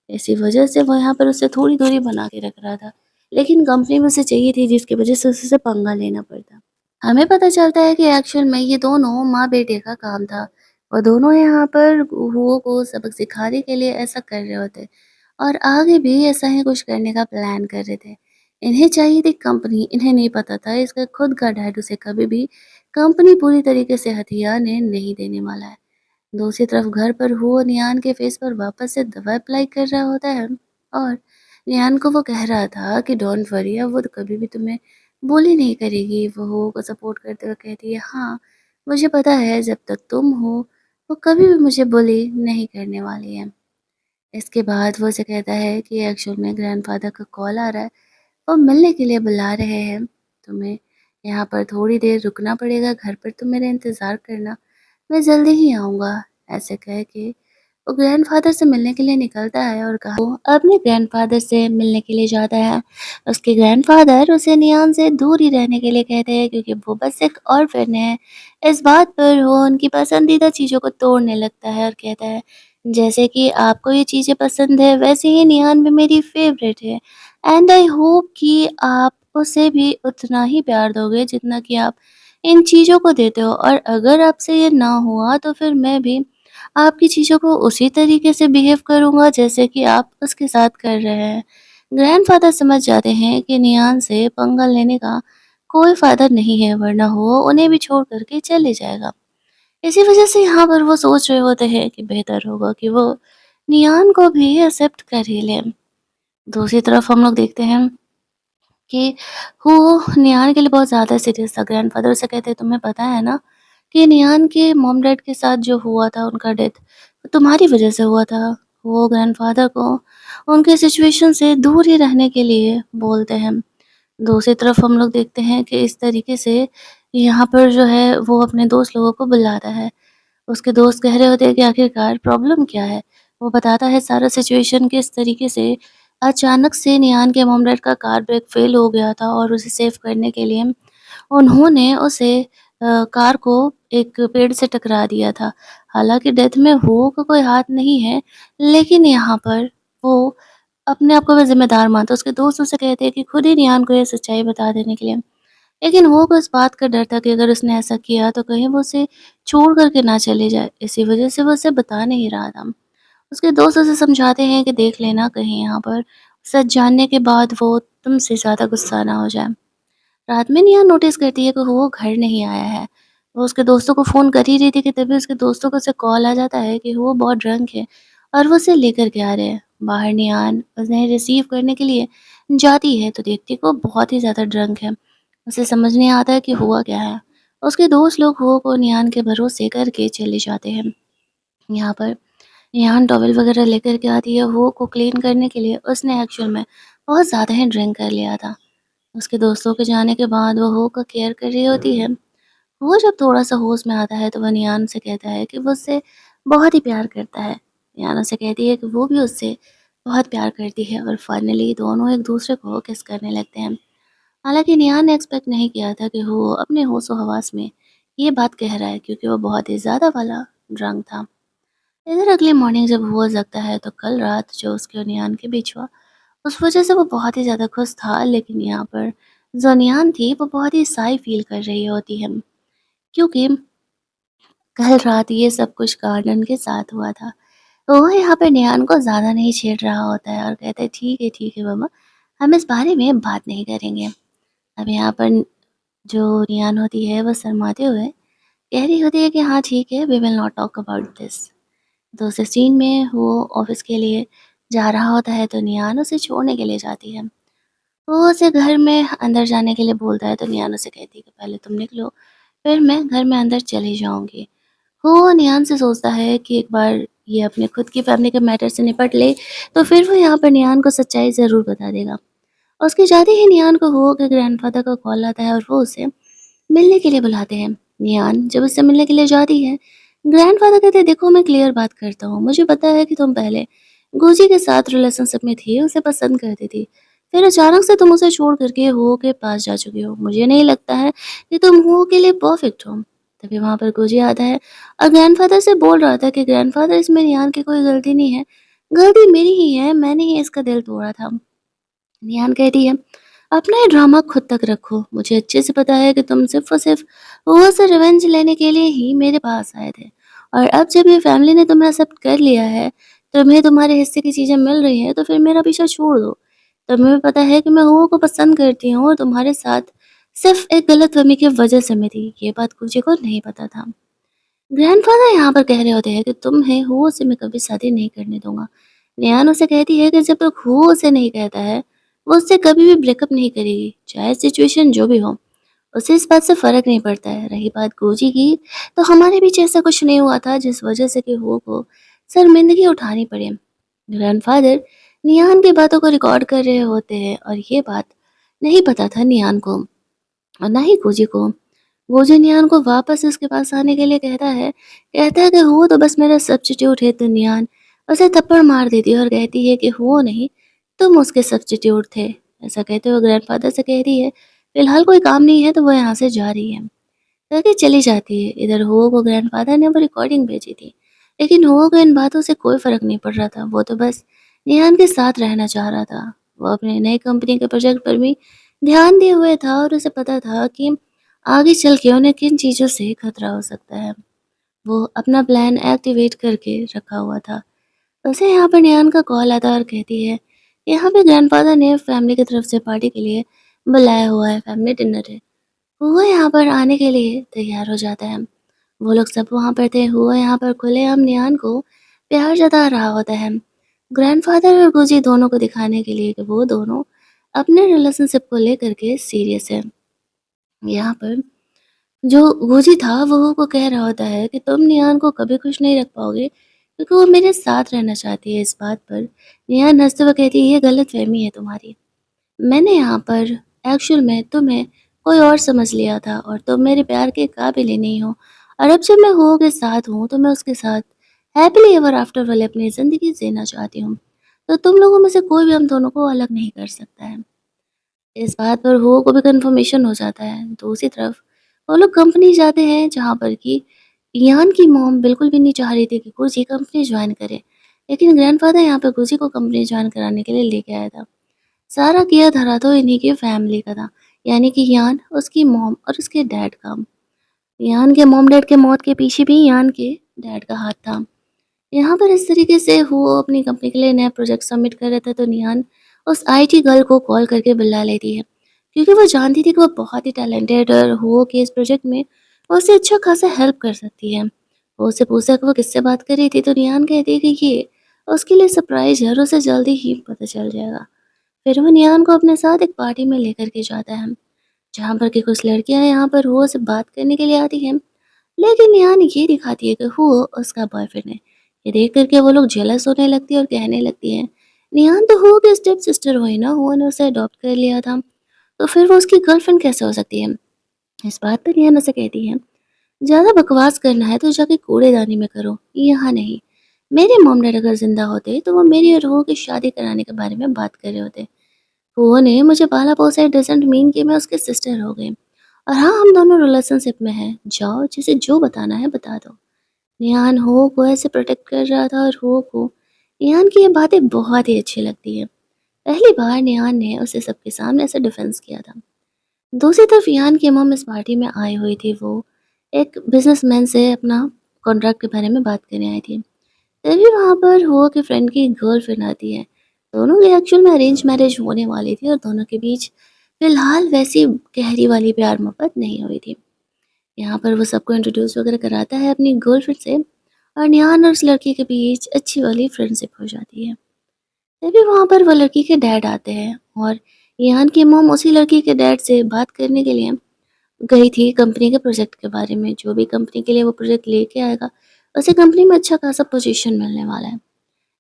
इसी वजह से वो यहाँ पर उससे थोड़ी दूरी बना के रख रहा था। लेकिन कंपनी में उसे चाहिए थी, जिसकी वजह से उसे पंगा लेना पड़ता। हमें पता चलता है कि एक्चुअल में ये दोनों माँ-बेटे का काम था और दोनों यहाँ पर हुओं को सबक सिखाने के लिए ऐसा कर रहे होते और आगे भी ऐसा ही कुछ करने का प्लान कर रहे थे। इन्हें चाहिए थी कंपनी, इन्हें नहीं पता था इसका खुद का डैड उसे कभी भी कंपनी पूरी तरीके से हथियाने नहीं देने वाला है। दूसरी तरफ घर पर हुआ नियान के फेस पर वापस से दवा अप्लाई कर रहा होता है और नियान को वो कह रहा था कि डोंट वरी, अब वो तो कभी भी तुम्हें bully नहीं करेगी। वो हो को सपोर्ट करते हुए कहती है, हाँ मुझे पता है जब तक तुम हो वो कभी भी मुझे bully नहीं करने वाली है। इसके बाद वो उसे कहता है कि एक्चुअल में ग्रैंडफादर का कॉल आ रहा है, वो मिलने के लिए बुला रहे हैं। तुम्हें यहाँ पर थोड़ी देर रुकना पड़ेगा, घर पर तुम मेरा इंतज़ार करना, मैं जल्दी ही आऊँगा। ऐसे कह के वो ग्रैंडफ़ादर से मिलने के लिए निकलता है और कहा वो अपने ग्रैंडफ़ादर से मिलने के लिए जाता है। उसके ग्रैंडफ़ादर उसे नियान से दूर ही रहने के लिए कहते हैं क्योंकि वो बस एक ऑर्फ़न है। इस बात पर वो उनकी पसंदीदा चीज़ों को तोड़ने लगता है और कहता है, जैसे कि आपको ये चीज़ें पसंद है वैसे ही नियान भी मेरी फ़ेवरेट है एंड आई होप कि आप उसे भी उतना ही प्यार दोगे जितना कि आप इन चीज़ों को देते हो और अगर आपसे ये ना हुआ तो फिर मैं भी आपकी चीज़ों को उसी तरीके से बिहेव करूँगा जैसे कि आप उसके साथ कर रहे हैं। ग्रैंडफ़ादर समझ जाते हैं कि नियान से पंगा लेने का कोई फ़ायदा नहीं है वरना वो उन्हें भी छोड़ कर के चले जाएगा। इसी वजह से यहाँ पर वो सोच रहे होते हैं कि बेहतर होगा कि वो नियान को भी एक्सेप्ट कर ही लें। दूसरी तरफ हम लोग देखते हैं कि वो नियान के लिए बहुत ज़्यादा सीरियस था। ग्रैंडफ़ादर उसे कहते हैं, तुम्हें पता है ना कि नियान के मॉम-डैड के साथ जो हुआ था उनका डेथ, तुम्हारी वज़ह से हुआ था। वो ग्रैंडफ़ादर को उनके सिचुएशन से दूर ही रहने के लिए बोलते हैं। दूसरी तरफ हम लोग देखते हैं कि इस तरीके से यहाँ पर जो है वो अपने दोस्त लोगों को बुलाता है। उसके दोस्त कह रहे होते हैं कि आखिरकार प्रॉब्लम क्या है? वो बताता है सारा सिचुएशन किस तरीके से अचानक से नियान के मॉम-डैड का कार ब्रेक फ़ेल हो गया था और उसे सेव करने के लिए उन्होंने उसे कार को एक पेड़ से टकरा दिया था। हालाँकि डेथ में वो का कोई हाथ नहीं है, लेकिन यहाँ पर वो अपने आप को भी ज़िम्मेदार मानता है। उसके दोस्त उसे कहते हैं कि खुद ही नियान को ये सच्चाई बता देने के लिए। लेकिन वो को इस बात का डर था कि अगर उसने ऐसा किया तो कहीं वो उसे छोड़ कर के ना चले जाए, इसी वजह से वो उसे बता नहीं रहा था। उसके दोस्त उसे समझाते हैं कि देख लेना कहीं यहाँ पर सच जानने के बाद वो तुमसे ज़्यादा गुस्सा ना हो जाए। रात में नेहा नोटिस करती है कि वो घर नहीं आया है। वो उसके दोस्तों को फ़ोन कर ही रही थी कि तभी उसके दोस्तों को उसे कॉल आ जाता है कि वो बहुत ड्रंक है और वो उसे लेकर के आ रहे हैं। बाहर नियान उन्हें रिसीव करने के लिए जाती है तो देखती है कि वो बहुत ही ज़्यादा ड्रंक है। उसे समझ नहीं आता है कि हुआ क्या है। उसके दोस्त लोग वो को नियान के भरोसे करके चले जाते हैं। यहाँ पर नियान टॉवल वगैरह लेकर के आती है वो को क्लीन करने के लिए। उसने एक्चुअल में बहुत ज़्यादा ही ड्रिंक कर लिया था। उसके दोस्तों के जाने के बाद वो हो का केयर कर रही होती है। वो जब थोड़ा-सा होश में आता है तो वो नियान से कहता है कि वो उससे बहुत ही प्यार करता है। नियान उसे कहती है कि वो भी उससे बहुत प्यार करती है और फाइनली दोनों एक-दूसरे को किस करने लगते हैं। हालाँकि नियान ने एक्सपेक्ट नहीं किया था कि वो अपने होशो-हवास में ये बात कह रहा है क्योंकि वो बहुत ही ज़्यादा वाला ड्रंक था। इधर अगली मॉर्निंग जब वो जगता है तो कल रात जो उसके और नियान के बीच हुआ उस वज़ह से वो बहुत ही ज़्यादा खुश था, लेकिन यहाँ पर जो नियान थी वो बहुत ही साई फ़ील कर रही होती है, क्योंकि कल रात ये सब कुछ गार्डन के साथ हुआ था। वो यहाँ पे नियान को ज़्यादा नहीं छेड़ रहा होता है और कहता है, ठीक है बाबा, हम इस बारे में बात नहीं करेंगे। अब यहाँ पर जो नियान होती है वो शर्माते हुए कह रही होती है कि हाँ ठीक है, we will not talk about this. दूसरे सीन में वो ऑफिस के लिए जा रहा होता है तो नियान उसे छोड़ने के लिए जाती है। वो उसे घर में अंदर जाने के लिए बोलता है तो नियान उसे कहती है कि पहले तुम निकलो, फिर मैं घर में अंदर चली जाऊँगी। वो नियान से सोचता है कि एक बार ये अपने खुद की फैमिली के मैटर से निपट ले, तो फिर वो यहाँ पर नियान को सच्चाई ज़रूर बता देगा। उसके जाते ही नियान को हुओ के ग्रैंडफ़ादर का कॉल आता है और वो उसे मिलने के लिए बुलाते हैं। नियान जब उससे मिलने के लिए जाती है, ग्रैंडफ़ादर कहते हैं, देखो मैं क्लियर बात करता हूँ, मुझे पता है कि तुम पहले गुजी के साथ रिलेशनशिप में थी, उसे पसंद करती थी। फिर अचानक से तुम उसे छोड़ कर के हुओ के पास जा चुकी हो। मुझे नहीं लगता है कि तुम हुओ के लिए परफ़ेक्ट हो। तभी वहाँ पर गुजी आता है और ग्रैंडफ़ादर से बोल रहा था कि ग्रैंडफ़ादर, इसमें नियान की कोई गलती नहीं है, गलती मेरी ही है, मैंने ही इसका दिल तोड़ा था। नियान कहती है, अपना ये ड्रामा खुद तक रखो। मुझे अच्छे से पता है कि तुम सिर्फ़ और सिर्फ़ वो से रिवेंज लेने के लिए ही मेरे पास आए थे। और अब जब ये फैमिली ने तुम्हें एक्सेप्ट कर लिया है, तुम्हें तुम्हारे हिस्से की चीज़ें मिल रही हैं, तो फिर मेरा पीछा छोड़ दो। तुम्हें पता है कि मैं हुओ को पसंद करती हूँ और तुम्हारे साथ सिर्फ़ एक गलतफ़हमी की वजह से मैं थी। ये बात कुची को नहीं पता था। ग्रैंडफ़ादर यहाँ पर कह रहे होते हैं कि तुम्हें हुओ से मैं कभी शादी नहीं करने दूँगा। नियान उसे कहती है कि जब तक हुओ उसे नहीं कहता है, वो उससे कभी भी ब्रेकअप नहीं करेगी, चाहे सिचुएशन जो भी हो। उसे इस बात से फ़र्क नहीं पड़ता है। रही बात गोजी की, तो हमारे बीच ऐसा कुछ नहीं हुआ था जिस वजह से कि हुओ को शर्मिंदगी उठानी पड़े। ग्रैंडफ़ादर नियान की बातों को रिकॉर्ड कर रहे होते हैं और ये बात नहीं पता था नियान को और ना ही गोजी को। वो जो नियान को वापस उसके पास आने के लिए कहता है कि वो तो बस मेरा सब्स्टिट्यूट है, तो नियान उसे थप्पड़ मार देती है और कहती है कि वो नहीं, तुम उसके सब्स्टिट्यूट थे। ऐसा कहते हुए ग्रैंडफ़ादर से कहती है, फिलहाल कोई काम नहीं है तो वो यहाँ से जा रही है। करके चली जाती है। इधर हुओ को ग्रैंडफ़ादर ने वो रिकॉर्डिंग भेजी थी, लेकिन हुओ को इन बातों से कोई फ़र्क नहीं पड़ रहा था। वो तो बस निहान के साथ रहना चाह रहा था। वो अपने नई कंपनी के प्रोजेक्ट पर भी ध्यान दिए हुए था और उसे पता था कि आगे चल के उन्हें किन चीज़ों से खतरा हो सकता है। वो अपना प्लान एक्टिवेट करके रखा हुआ था। उसे यहाँ पर निहान का कॉल आता है और कहती है, यहाँ पे ग्रैंडफ़ादर ने फैमिली की तरफ से पार्टी के लिए बुलाया हुआ है, फैमिली डिनर है। हुआ यहाँ पर आने के लिए तैयार हो जाता है। वो लोग सब वहाँ पर थे। हुआ यहाँ पर खुलेआम नियान को प्यार जता रहा होता है। ग्रैंडफ़ादर और गुजी दोनों को दिखाने के लिए कि वो दोनों अपने रिलेशनशिप को लेकर के सीरियस है। यहाँ पर जो गुजी था वो को कह रहा होता है कि तुम नियान को कभी खुश नहीं रख पाओगे क्योंकि वो मेरे साथ रहना चाहती है। इस बात पर नियान हँसते हुए कहती है, ये गलतफ़हमी है तुम्हारी। मैंने यहाँ पर एक्चुअल में तुम्हें कोई और समझ लिया था और तुम मेरे प्यार के काबिल ही नहीं हो। और अब जब मैं हुओ के साथ हूँ तो मैं उसके साथ हैप्पीली एवर आफ्टर वाली अपनी ज़िंदगी जीना चाहती हूँ। तो तुम लोगों में से कोई भी हम दोनों को अलग नहीं कर सकता है। इस बात पर हुओ को भी कन्फर्मेशन हो जाता है। दूसरी तरफ वो लोग कंपनी जाते हैं जहाँ पर कि यान की मॉम बिल्कुल भी नहीं चाह रही थी कि गुजी कंपनी ज्वाइन करे। लेकिन ग्रैंडफ़ादर यहाँ पर गुजी को कंपनी ज्वाइन कराने के लिए लेके आया था। सारा किया धरा तो इन्हीं की फैमिली का था, यानी कि यान, उसकी मॉम और उसके डैड का। यान के मॉम डैड के मौत के पीछे भी यान के डैड का हाथ था। यहाँ पर इस तरीके से वो अपनी कंपनी के लिए नया प्रोजेक्ट सबमिट कर रहा था तो नियान उस आईटी गर्ल को कॉल करके बुला लेती है क्योंकि वो जानती थी कि वो बहुत ही टैलेंटेड और वो कि इस प्रोजेक्ट में वो उससे अच्छा खासा हेल्प कर सकती है। वो उससे पूछा कि वो किससे बात कर रही थी तो नियान कहती है कि ये उसके लिए सरप्राइज है और उसे जल्दी ही पता चल जाएगा। फिर वो नियान को अपने साथ एक पार्टी में लेकर के जाता है जहाँ पर कि कुछ लड़कियां यहाँ पर हुआ से बात करने के लिए आती हैं, लेकिन निहान ये दिखाती है कि हुआ उसका बॉयफ्रेंड है। ये देख करके वो लोग जेलस होने लगती है और कहने लगती हैं, निहान तो हुआ की स्टेप सिस्टर हुई ना, हुआ ने उसे अडॉप्ट कर लिया था, तो फिर वो उसकी गर्लफ्रेंड कैसे हो सकती है। इस बात पर निहान उसे कहती है, ज़्यादा बकवास करना है तो जाके कूड़ेदानी में करो, यहाँ नहीं। मेरे मॉम डैड अगर जिंदा होते तो वो मेरी और हुआ की शादी कराने के बारे में बात कर रहे होते। वो ने मुझे पाला पोसा, इट डज़न्ट मीन कि मैं उसकी सिस्टर हो गई। और हाँ, हम दोनों रिलेशनशिप में हैं। जाओ, जिसे जो बताना है बता दो। निहान हो को ऐसे प्रोटेक्ट कर रहा था और हो को निहान की ये बातें बहुत ही अच्छी लगती है। पहली बार निहान ने उसे सबके सामने ऐसे डिफेंस किया था। दूसरी तरफ यान की मम इस पार्टी में आई हुई थी। वो एक बिजनेसमैन से अपना कॉन्ट्रैक्ट के बारे में बात करने आई थी। तभी वहाँ पर हुआ कि फ्रेंड की गर्लफ्रेंड आती है। दोनों की एक्चुअल में अरेंज मैरिज होने वाली थी और दोनों के बीच फ़िलहाल वैसी गहरी वाली प्यार मोहब्बत नहीं हुई थी। यहाँ पर वो सबको इंट्रोड्यूस वगैरह कराता है अपनी गर्लफ्रेंड से और निहान और उस लड़की के बीच अच्छी वाली फ्रेंडशिप हो जाती है। तभी वहाँ पर वो लड़की के डैड आते हैं और निहान की मॉम उसी लड़की के डैड से बात करने के लिए गई थी कंपनी के प्रोजेक्ट के बारे में। जो भी कंपनी के लिए वो प्रोजेक्ट लेके आएगा, उसे कंपनी में अच्छा खासा पोजीशन मिलने वाला है।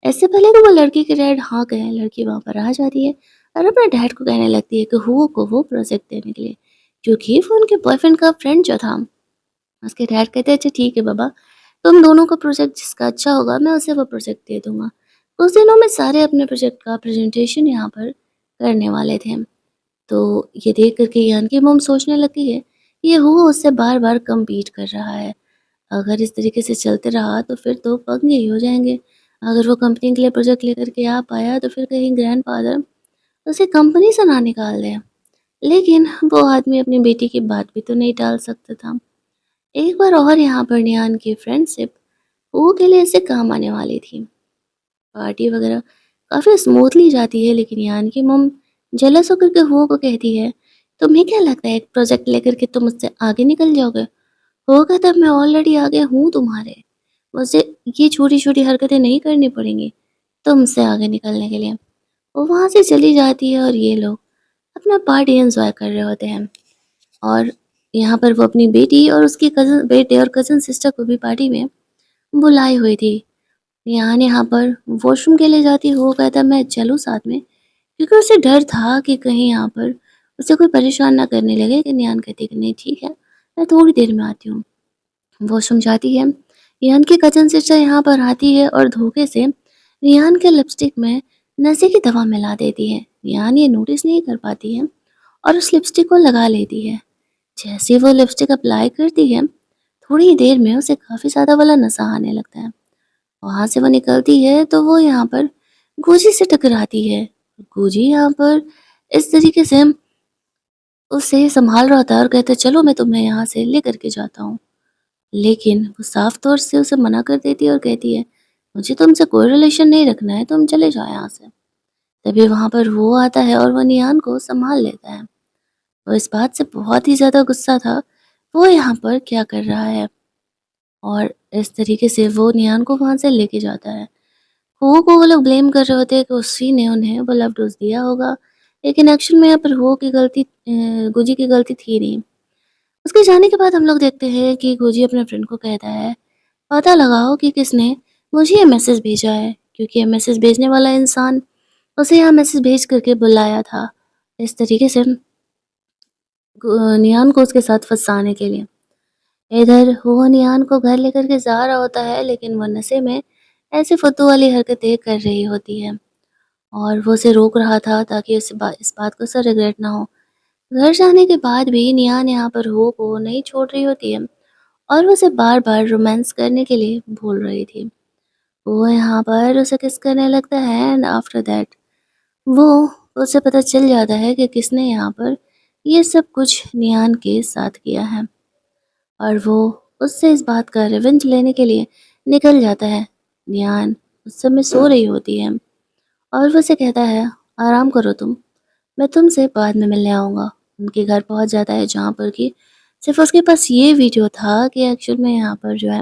इससे पहले कि वो लड़की के डैड हाँ कहें, लड़की वहाँ पर आ जाती है और अपने डैड को कहने लगती है कि हुआ को वो प्रोजेक्ट देने के लिए, क्योंकि वो उनके बॉयफ्रेंड का फ्रेंड जो था। उसके डैड कहते हैं, अच्छा ठीक है बाबा, तुम दोनों का प्रोजेक्ट जिसका अच्छा होगा मैं उसे वो प्रोजेक्ट दे दूँगा। कुछ दिनों में सारे अपने प्रोजेक्ट का प्रेजेंटेशन यहाँ पर करने वाले थे। तो ये देख कर के यान की मॉम सोचने लगी है, ये हुआ उससे बार-बार कम्पीट कर रहा है। अगर इस तरीके से चलते रहा तो फिर तो पंगे ही हो जाएँगे। अगर वो कंपनी के लिए प्रोजेक्ट लेकर के आ पाया तो फिर कहीं ग्रैंडफ़ादर उसे कंपनी से ना निकाल दें। लेकिन वो आदमी अपनी बेटी की बात भी तो नहीं टाल सकता था। एक बार और यहाँ पर नियान की फ्रेंडशिप वो के लिए इसे काम आने वाली थी। पार्टी वगैरह काफ़ी स्मूथली जाती है, लेकिन नियान की मॉम जेलस होकर के हुओ को कहती है, तुम्हें क्या लगता है एक प्रोजेक्ट लेकर के तुम मुझसे आगे निकल जाओगे? वो कहता है, मैं ऑलरेडी आगे हूँ तुम्हारे। मुझे ये छोटी-छोटी हरकतें नहीं करनी पड़ेंगी तुमसे आगे निकलने के लिए। वो वहाँ से चली जाती है और ये लोग अपना पार्टी एन्जॉय कर रहे होते हैं। और यहाँ पर वो अपनी बेटी और उसकी कज़न बेटे और कज़न सिस्टर को भी पार्टी में बुलाई हुई थी। निहान यहाँ पर वॉशरूम के लिए जाती, वो कहता मैं चलूँ साथ में? क्योंकि उसे डर था कि कहीं यहाँ पर उसे कोई परेशान ना करने लगे। कि निहान कहती कि नहीं ठीक है, मैं थोड़ी देर में आती हूँ। वॉशरूम जाती है। निहान की कज़न सिस्टर यहाँ पर आती है और धोखे से निहान के लिपस्टिक में नशे की दवा मिला देती है। निहान ये नोटिस नहीं कर पाती है और उस लिपस्टिक को लगा लेती है। जैसे ही वो लिपस्टिक अप्लाई करती है, थोड़ी ही देर में उसे काफ़ी ज़्यादा वाला नशा आने लगता है। वहाँ से वो निकलती है तो वो यहाँ पर गुजी से टकराती है। गुजी यहाँ पर इस तरीके से उसे संभाल रहा था और कहता है चलो मैं तुम्हें यहाँ से लेकर के जाता हूँ। लेकिन वो साफ तौर से उसे मना कर देती है और कहती है मुझे तुमसे कोई रिलेशन नहीं रखना है, तुम चले जाओ यहाँ से। तभी वहाँ पर वो आता है और वो नियान को संभाल लेता है। वो इस बात से बहुत ही ज़्यादा गुस्सा था, वो यहाँ पर क्या कर रहा है, और इस तरीके से वो नियान को वहाँ से लेके जाता है। हो को वो लोग ब्लेम कर रहे होते हैं कि उसी ने उन्हें वो लव डोज़ दिया होगा, लेकिन एक्चुअल में यहाँ पर हो की गलती गुजी की गलती थी नहीं। उसके जाने के बाद हम लोग देखते हैं कि गुजी अपने फ्रेंड को कहता है, पता लगाओ कि किसने मुझे ये मैसेज भेजा है, क्योंकि ये मैसेज भेजने वाला इंसान उसे यहाँ मैसेज भेज करके बुलाया था। इस तरीके से नियान को उसके साथ फँसाने के लिए। इधर वो नियान को घर लेकर के जा रहा होता है, लेकिन वो नशे में ऐसी फुद्दू वाली हरकतें कर रही होती है और वो उसे रोक रहा था ताकि इस बात का उसे रिग्रेट ना हो। घर जाने के बाद भी नियान यहाँ पर हो को नहीं छोड़ रही होती है और वो उसे बार-बार रोमांस करने के लिए बोल रही थी। वो यहाँ पर उसे किस करने लगता है एंड आफ्टर दैट वो उसे पता चल जाता है कि किसने यहाँ पर ये सब कुछ नियान के साथ किया है और वो उससे इस बात का रिवेंज लेने के लिए निकल जाता है। नियान उस समय सो रही होती है और वो उसे कहता है आराम करो तुम, मैं तुमसे बाद में मिलने आऊँगा। उनके घर पहुँच जाता है जहाँ पर कि सिर्फ़ उसके पास ये वीडियो था कि एक्चुअल में यहाँ पर जो है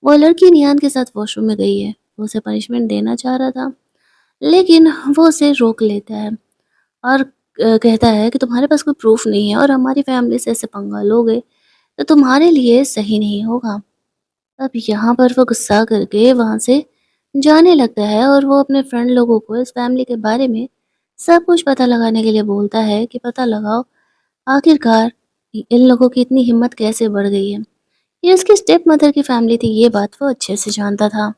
वो लड़की नियान के साथ वॉशरूम में गई है। वो उसे पनिशमेंट देना चाह रहा था, लेकिन वो उसे रोक लेता है और कहता है कि तुम्हारे पास कोई प्रूफ़ नहीं है और हमारी फैमिली से ऐसे पंगा लोगे तो तुम्हारे लिए सही नहीं होगा। अब यहाँ पर वो गुस्सा करके वहाँ से जाने लगता है और वो अपने फ्रेंड लोगों को इस फैमिली के बारे में सब कुछ पता लगाने के लिए बोलता है कि पता लगाओ आखिरकार इन लोगों की इतनी हिम्मत कैसे बढ़ गई है। ये उसकी स्टेप मदर की फैमिली थी, ये बात वो अच्छे से जानता था।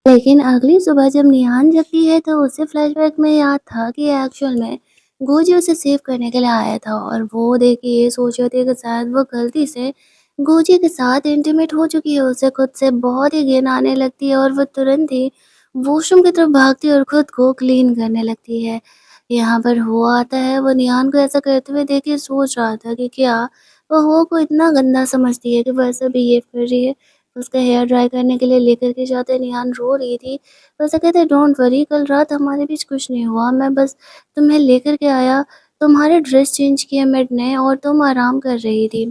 लेकिन अगली सुबह जब निहान जगती है तो उसे फ्लैशबैक में याद था कि एक्चुअल में गोजी उसे सेव करने के लिए आया था और वो देख के ये सोच रही थी कि शायद वो गलती से गोजी के साथ इंटीमेट हो चुकी है। उसे खुद से बहुत ही घिन आने लगती है और वो तुरंत ही वॉशरूम की तरफ भागती है और खुद को क्लीन करने लगती है। यहाँ पर वो आता है, वो निहान को ऐसा करते हुए देख के सोच रहा था कि क्या वो को इतना गंदा समझती है कि वो ऐसा बिहेव कर रही है। उसका हेयर ड्राई करने के लिए लेकर के जाते हैं, निहान रो रही थी। तो उसे कहते हैं, डोंट वरी, कल रात हमारे बीच कुछ नहीं हुआ, मैं बस तुम्हें लेकर के आया, तुम्हारे ड्रेस चेंज किए मिड ने और तुम आराम कर रही थी।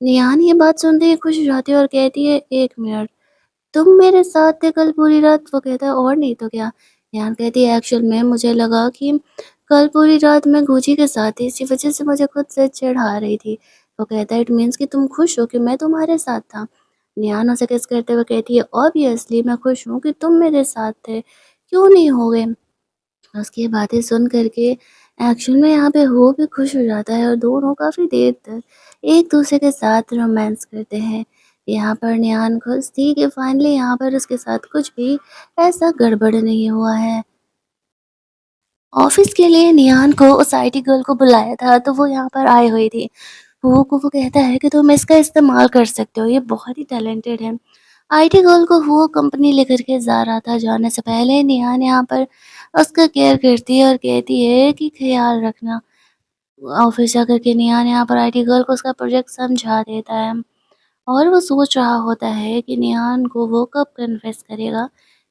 निहान ये बात सुनते ही खुश हो जाती है और कहती है, 1 मिनट, तुम मेरे साथ थे कल पूरी रात? वो कहता है, और नहीं तो क्या। नेहान कहती है, एक्चुअल में मुझे लगा कि कल पूरी रात मैं गुची के साथ थी, इसी वजह से मुझे खुद से चिढ़ आ रही थी। वो कहता है, इट मीन्स कि तुम खुश हो कि मैं तुम्हारे साथ था। नेहान उसे किस करते हुए कहती है, ऑब्वियसली मैं खुश हूँ कि तुम मेरे साथ थे, क्यों नहीं होगे। उसकी ये बातें सुन कर के एक्चुअल में यहाँ पे वो भी खुश हो जाता है और दोनों काफ़ी देर तक एक-दूसरे के साथ रोमांस करते हैं। यहाँ पर निहान खुश थी कि फाइनली यहाँ पर उसके साथ कुछ भी ऐसा गड़बड़ नहीं हुआ है। ऑफ़िस के लिए निहान को उस आईटी गर्ल को बुलाया था, तो वो यहाँ पर आई हुई थी। वो कहता है कि तुम इसका इस्तेमाल कर सकते हो, ये बहुत ही टैलेंटेड है। आईटी गर्ल को वो कंपनी लेकर के जा रहा था, जाने से पहले नेहान यहाँ पर उसका केयर करती है और कहती है कि ख़्याल रखना। ऑफ़िस जाकर के नेहान यहाँ पर आईटी गर्ल को उसका प्रोजेक्ट समझा देता है और वो सोच रहा होता है कि नेहान को वो कब कन्फेस करेगा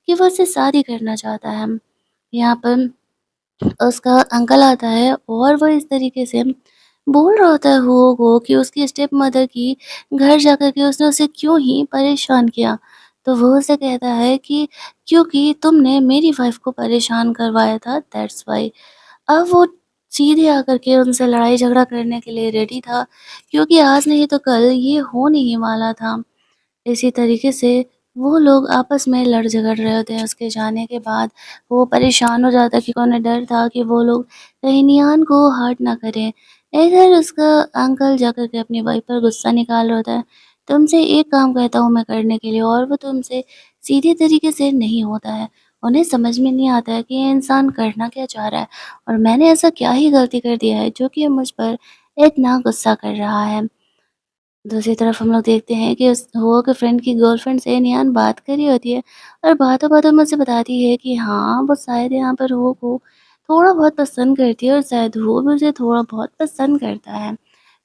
कि वो उससे शादी करना चाहता है। यहाँ पर उसका अंकल आता है और वो इस तरीके से बोल रहा होता है हुओ को कि उसकी स्टेप मदर की घर जाकर के उसने उसे क्यों ही परेशान किया। तो वो उसे कहता है कि क्योंकि तुमने मेरी वाइफ़ को परेशान करवाया था, दैट्स व्हाई। अब वो सीधे आकर के उनसे लड़ाई झगड़ा करने के लिए रेडी था, क्योंकि आज नहीं तो कल ये होने ही वाला था। इसी तरीके से वो लोग आपस में लड़ झगड़ रहे होते हैं। उसके जाने के बाद वो परेशान हो जाता है क्योंकि उन्हें डर था कि वो लोग कहीं नियान को हर्ट ना करें। इधर उसका अंकल जाकर के अपनी वाइफ पर गुस्सा निकाल रहा होता है। तुमसे एक काम कहता हूँ मैं करने के लिए और वो तुमसे सीधे तरीके से नहीं होता है। उन्हें समझ में नहीं आता है कि ये इंसान करना क्या चाह रहा है और मैंने ऐसा क्या ही गलती कर दिया है जो कि ये मुझ पर इतना गुस्सा कर रहा है। दूसरी तरफ हम लोग देखते हैं कि उस हुआ के फ्रेंड की गर्लफ्रेंड से नियान बात कर रही होती है और बातों-बातों में उसे बताती है कि हाँ, वो शायद यहाँ पर हुआ को थोड़ा बहुत पसंद करती है और शायद वो भी उसे थोड़ा बहुत पसंद करता है।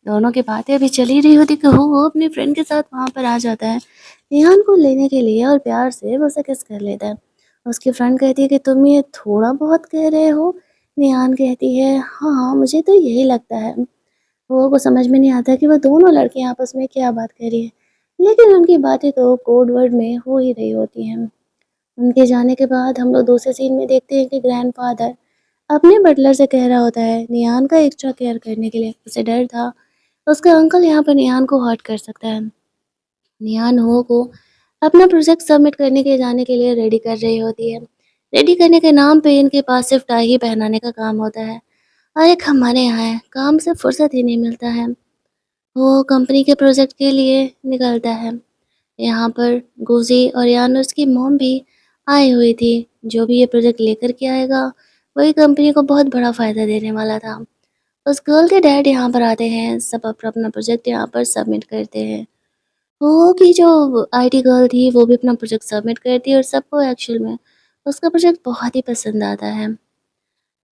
दोनों की बातें अभी चल ही रही होती कि वो अपनी फ्रेंड के साथ वहाँ पर आ जाता है, निहान को लेने के लिए और प्यार से वो उसे किस कर लेता है। उसकी फ्रेंड कहती है कि तुम ये थोड़ा बहुत कह रहे हो? निहान कहती है, हाँ, मुझे तो यही लगता है। लोगों को समझ में नहीं आता कि वो दोनों लड़कियाँ आपस में क्या बात कर रही हैं, लेकिन उनकी बातें तो कोड वर्ड में हो ही रही होती हैं। उनके जाने के बाद हम लोग दूसरे सीन में देखते हैं कि ग्रैंडफ़ादर अपने बटलर से कह रहा होता है नियान का एक्स्ट्रा केयर करने के लिए। उसे डर था उसका अंकल यहाँ पर नियान को हर्ट कर सकता है। नियान हो को अपना प्रोजेक्ट सबमिट करने के जाने के लिए रेडी कर रही होती है। रेडी करने के नाम पे इनके पास सिर्फ टाई ही पहनाने का काम होता है और एक हमारे यहाँ है, काम से फुर्सत ही नहीं मिलता है। वो कंपनी के प्रोजेक्ट के लिए निकलता है। यहाँ पर गुज़ी और यानुस की मॉम भी आई हुई थी। जो भी ये प्रोजेक्ट लेकर के आएगा, वही कंपनी को बहुत बड़ा फ़ायदा देने वाला था। उस गर्ल के डैड यहाँ पर आते हैं, सब अपना-अपना प्रोजेक्ट यहाँ पर सबमिट करते हैं। वो की जो आईटी गर्ल थी, वो भी अपना प्रोजेक्ट सबमिट करती है और सबको एक्चुअल में उसका प्रोजेक्ट बहुत ही पसंद आता है।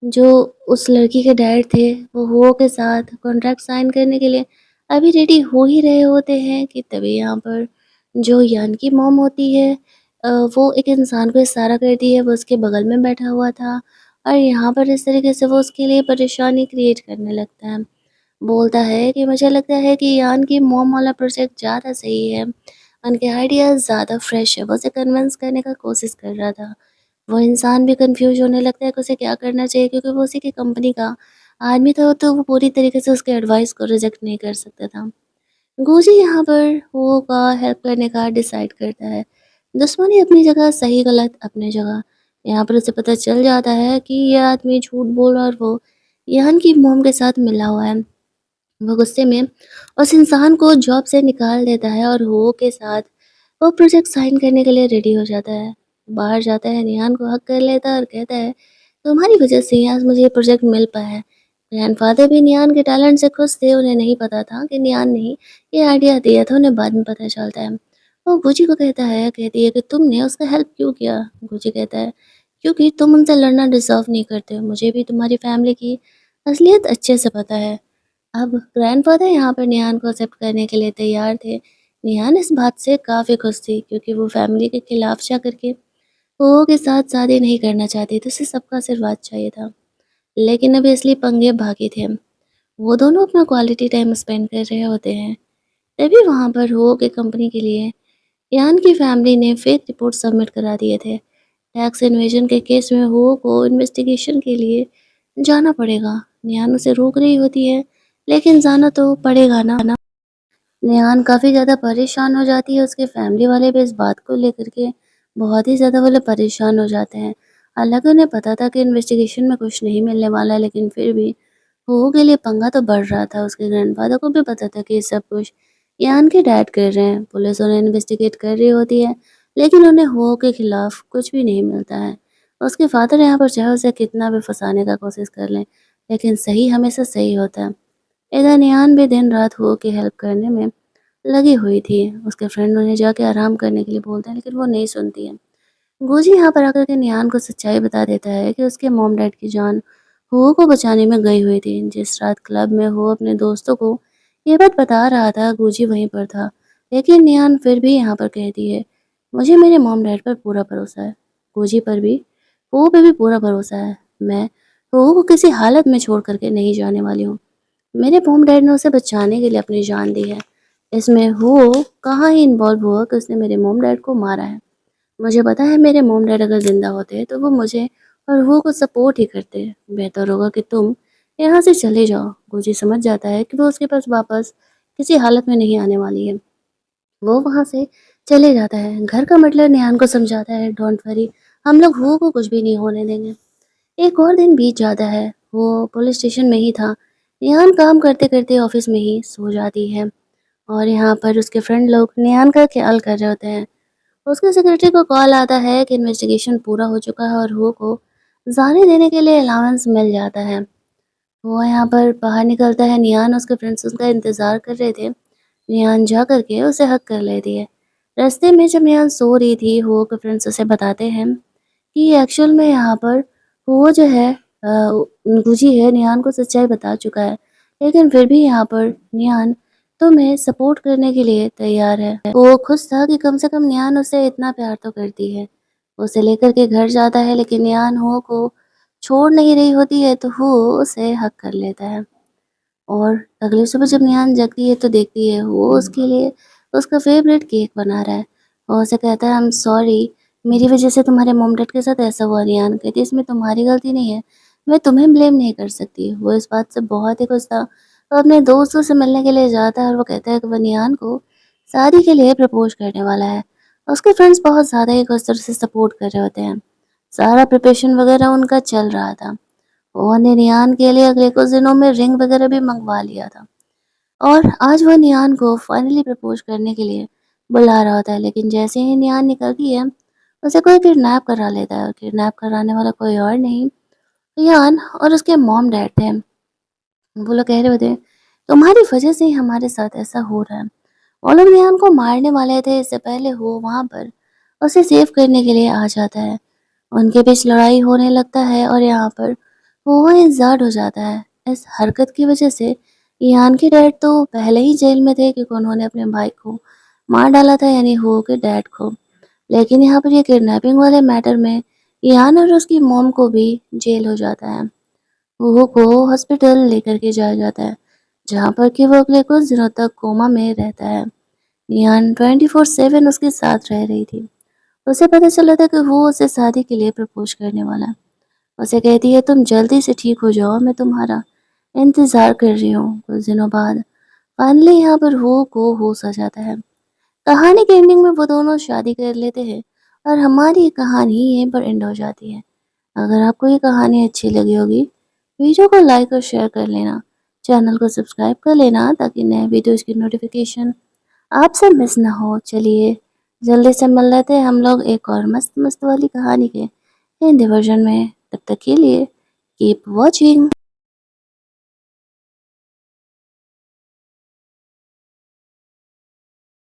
जो उस लड़की के डैड थे, वो हुओ के साथ कॉन्ट्रैक्ट साइन करने के लिए अभी रेडी हो ही रहे होते हैं कि तभी यहाँ पर जो यान की मॉम होती है वो एक इंसान को इशारा करती है, वो उसके बगल में बैठा हुआ था और यहाँ पर इस तरीके से वो उसके लिए परेशानी क्रिएट करने लगता है। बोलता है कि मुझे लगता है कि यान की मॉम वाला प्रोजेक्ट ज़्यादा सही है, उनके आइडियाज़ ज़्यादा फ्रेश है, वो उसे कन्विंस करने का कोशिश कर रहा था। वो इंसान भी कन्फ्यूज़ होने लगता है कि उसे क्या करना चाहिए क्योंकि वो उसी की कंपनी का आदमी था, तो वो पूरी तरीके से उसके एडवाइस को रिजेक्ट नहीं कर सकता था। गुजी यहाँ पर वो का हेल्प करने का डिसाइड करता है। दुश्मनी अपनी जगह, सही गलत अपनी जगह। यहाँ पर उसे पता चल जाता है कि ये आदमी झूठ बोल रहा है और वो यान की मोम के साथ मिला हुआ है। वो गुस्से में उस इंसान को जॉब से निकाल देता है और हो के साथ वो प्रोजेक्ट साइन करने के लिए रेडी हो जाता है। बाहर जाता है, निहान को हक कर लेता है और कहता है, तुम्हारी वजह से ही आज मुझे ये प्रोजेक्ट मिल पाया है। ग्रैंडफ़ादर भी निहान के टैलेंट से खुश थे, उन्हें नहीं पता था कि निहान ने ही ये आइडिया दिया था, उन्हें बाद में पता चलता है। वो गुची को कहती है कि तुमने उसका हेल्प क्यों किया? गुची कहता है, क्योंकि तुम उनसे लड़ना डिज़र्व नहीं करते हो, मुझे भी तुम्हारी फैमिली की असलियत अच्छे से पता है। अब ग्रैंडफ़ादर यहाँ पर निहान को एक्सेप्ट करने के लिए तैयार थे। निहान इस बात से काफ़ी खुश थी क्योंकि वो फैमिली के खिलाफ जा करके हो के साथ शादी नहीं करना चाहती थी, उसे सबका आशीर्वाद चाहिए था। लेकिन अभी असली पंगे बाकी थे। वो दोनों अपना क्वालिटी टाइम स्पेंड कर रहे होते हैं। तभी वहाँ पर हो के कंपनी के लिए यान की फैमिली ने फेक रिपोर्ट सबमिट करा दिए थे। टैक्स इन्वेजन के केस में हो को इन्वेस्टिगेशन के लिए जाना पड़ेगा। निहान उसे रोक रही होती है, लेकिन जाना तो पड़ेगा ना। नेहान काफ़ी ज़्यादा परेशान हो जाती है, उसके फैमिली वाले भी इस बात को लेकर के बहुत ही ज़्यादा परेशान हो जाते हैं। हालाँकि उन्हें पता था कि इन्वेस्टिगेशन में कुछ नहीं मिलने वाला है, लेकिन फिर भी हो के लिए पंगा तो बढ़ रहा था। उसके ग्रैंडफ़ादर को भी पता था कि ये सब कुछ यान के डैड कर रहे हैं। पुलिस उन्हें इन्वेस्टिगेट कर रही होती है, लेकिन उन्हें हो के खिलाफ कुछ भी नहीं मिलता है। उसके फादर यहाँ पर चाहे उसे कितना भी फँसाने का कोशिश कर लें, लेकिन सही हमेशा सही होता है। इधर नेहान भी दिन रात हो के हेल्प करने में लगी हुई थी। उसके फ्रेंड उन्हें जाके आराम करने के लिए बोलते हैं, लेकिन वो नहीं सुनती है। गुजी यहाँ पर आकर के निहान को सच्चाई बता देता है कि उसके मॉम डैड की जान हो को बचाने में गई हुई थी। जिस रात क्लब में हो अपने दोस्तों को ये बात बता रहा था, गुजी वहीं पर था। लेकिन निहान फिर भी यहाँ पर कहती है, मुझे मेरे मॉम डैड पर पूरा भरोसा है। गुजी पर भी, हो पे भी पूरा भरोसा है। मैं हो को किसी हालत में छोड़ करके नहीं जाने वाली हूँ। मेरे मॉम डैड ने उसे बचाने के लिए अपनी जान दी है। इसमें वो कहाँ ही इन्वॉल्व हुआ कि उसने मेरे मॉम डैड को मारा है। मुझे पता है मेरे मॉम डैड अगर ज़िंदा होते तो वो मुझे और वो को सपोर्ट ही करते। बेहतर होगा कि तुम यहाँ से चले जाओ। गुजी समझ जाता है कि वो उसके पास वापस किसी हालत में नहीं आने वाली है। वो वहाँ से चले जाता है। घर का मतलब निहान को समझाता है, डोंट वरी, हम लोग वो को कुछ भी नहीं होने देंगे। एक और दिन बीत जाता है। वो पुलिस स्टेशन में ही था। निहान काम करते-करते ऑफ़िस में ही सो जाती है और यहाँ पर उसके फ्रेंड लोग निहान का ख्याल कर रहे होते हैं। उसके सेक्रेटरी को कॉल आता है कि इन्वेस्टिगेशन पूरा हो चुका है और हो को जाने देने के लिए अलाउंस मिल जाता है। वो यहाँ पर बाहर निकलता है। निहान उसके फ्रेंड्स उसका इंतज़ार कर रहे थे। निहान जा कर के उसे हग कर लेती है। रास्ते में जब निहान सो रही थी, हो के फ्रेंड्स उसे बताते हैं कि एक्चुअल में यहाँ पर वो जो है गुजी है, निहान को सच्चाई बता चुका है। लेकिन फिर भी यहाँ पर निहान तुम्हें सपोर्ट करने के लिए तैयार है। वो खुश था कि कम से कम निहान उसे इतना प्यार तो करती है। वो उसे लेकर के घर जाता है, लेकिन निहान हो को छोड़ नहीं रही होती है, तो वो उसे हग कर लेता है। और अगली सुबह जब निहान जगती है तो देखती है वो उसके लिए उसका फेवरेट केक बना रहा है और उसे कहता है, आई एम सॉरी, मेरी वजह से तुम्हारे मॉम डैड के साथ ऐसा हुआ। निहान कहती है, इसमें तुम्हारी गलती नहीं है, मैं तुम्हें ब्लेम नहीं कर सकती। वो इस बात से बहुत ही खुश था। वो अपने दोस्तों से मिलने के लिए जाता है और वो कहता है कि वो निहान को शादी के लिए प्रपोज करने वाला है। उसके फ्रेंड्स बहुत ज़्यादा एक दूसरे से सपोर्ट कर रहे होते हैं। सारा प्रिपरेशन वगैरह उनका चल रहा था। उन्होंने निहान के लिए अगले कुछ दिनों में रिंग वगैरह भी मंगवा लिया था और आज वह निहान को फाइनली प्रपोज करने के लिए बुला रहा होता है। लेकिन जैसे ही निहान निकलती है, उसे कोई किडनैप करा लेता है और किडनैप कराने वाला कोई और नहीं, निहान और उसके मॉम डैड थे। वो लोग कह रहे होते हैं, तुम्हारी वजह से ही हमारे साथ ऐसा हो रहा है। वो लोग निहान को मारने वाले थे। इससे पहले वो वहाँ पर उसे सेव करने के लिए आ जाता है। उनके बीच लड़ाई होने लगता है और यहाँ पर वो इंसल्ट हो जाता है। इस हरकत की वजह से ईयान के डैड तो पहले ही जेल में थे क्योंकि उन्होंने अपने भाई को मार डाला था, यानी हो के डैड को। लेकिन यहाँ पर ये किडनैपिंग वाले मैटर में ईयान और उसकी मॉम को भी जेल हो जाता है। वो को हॉस्पिटल लेकर के जाया जाता है, जहाँ पर कि वो अगले कुछ दिनों तक कोमा में रहता है। ईयान 24/7 उसके साथ रह रही थी। उसे पता चला था कि वो उसे शादी के लिए प्रपोज करने वाला है। उसे कहती है, तुम जल्दी से ठीक हो जाओ, मैं तुम्हारा इंतज़ार कर रही हूँ। कुछ दिनों बाद फाइनली यहाँ पर हो को होश आ जाता है। कहानी के एंडिंग में वो दोनों शादी कर लेते हैं और हमारी कहानी यहीं पर एंड हो जाती है। अगर आपको ये कहानी अच्छी लगी होगी, वीडियो को लाइक और शेयर कर लेना। चैनल को सब्सक्राइब कर लेना ताकि नए वीडियोज़ की नोटिफिकेशन आपसे मिस ना हो। चलिए जल्दी से मिल लेते हैं हम लोग एक और मस्त मस्त वाली कहानी के हिंदी वर्जन में। तब तक के लिए कीप वॉचिंग।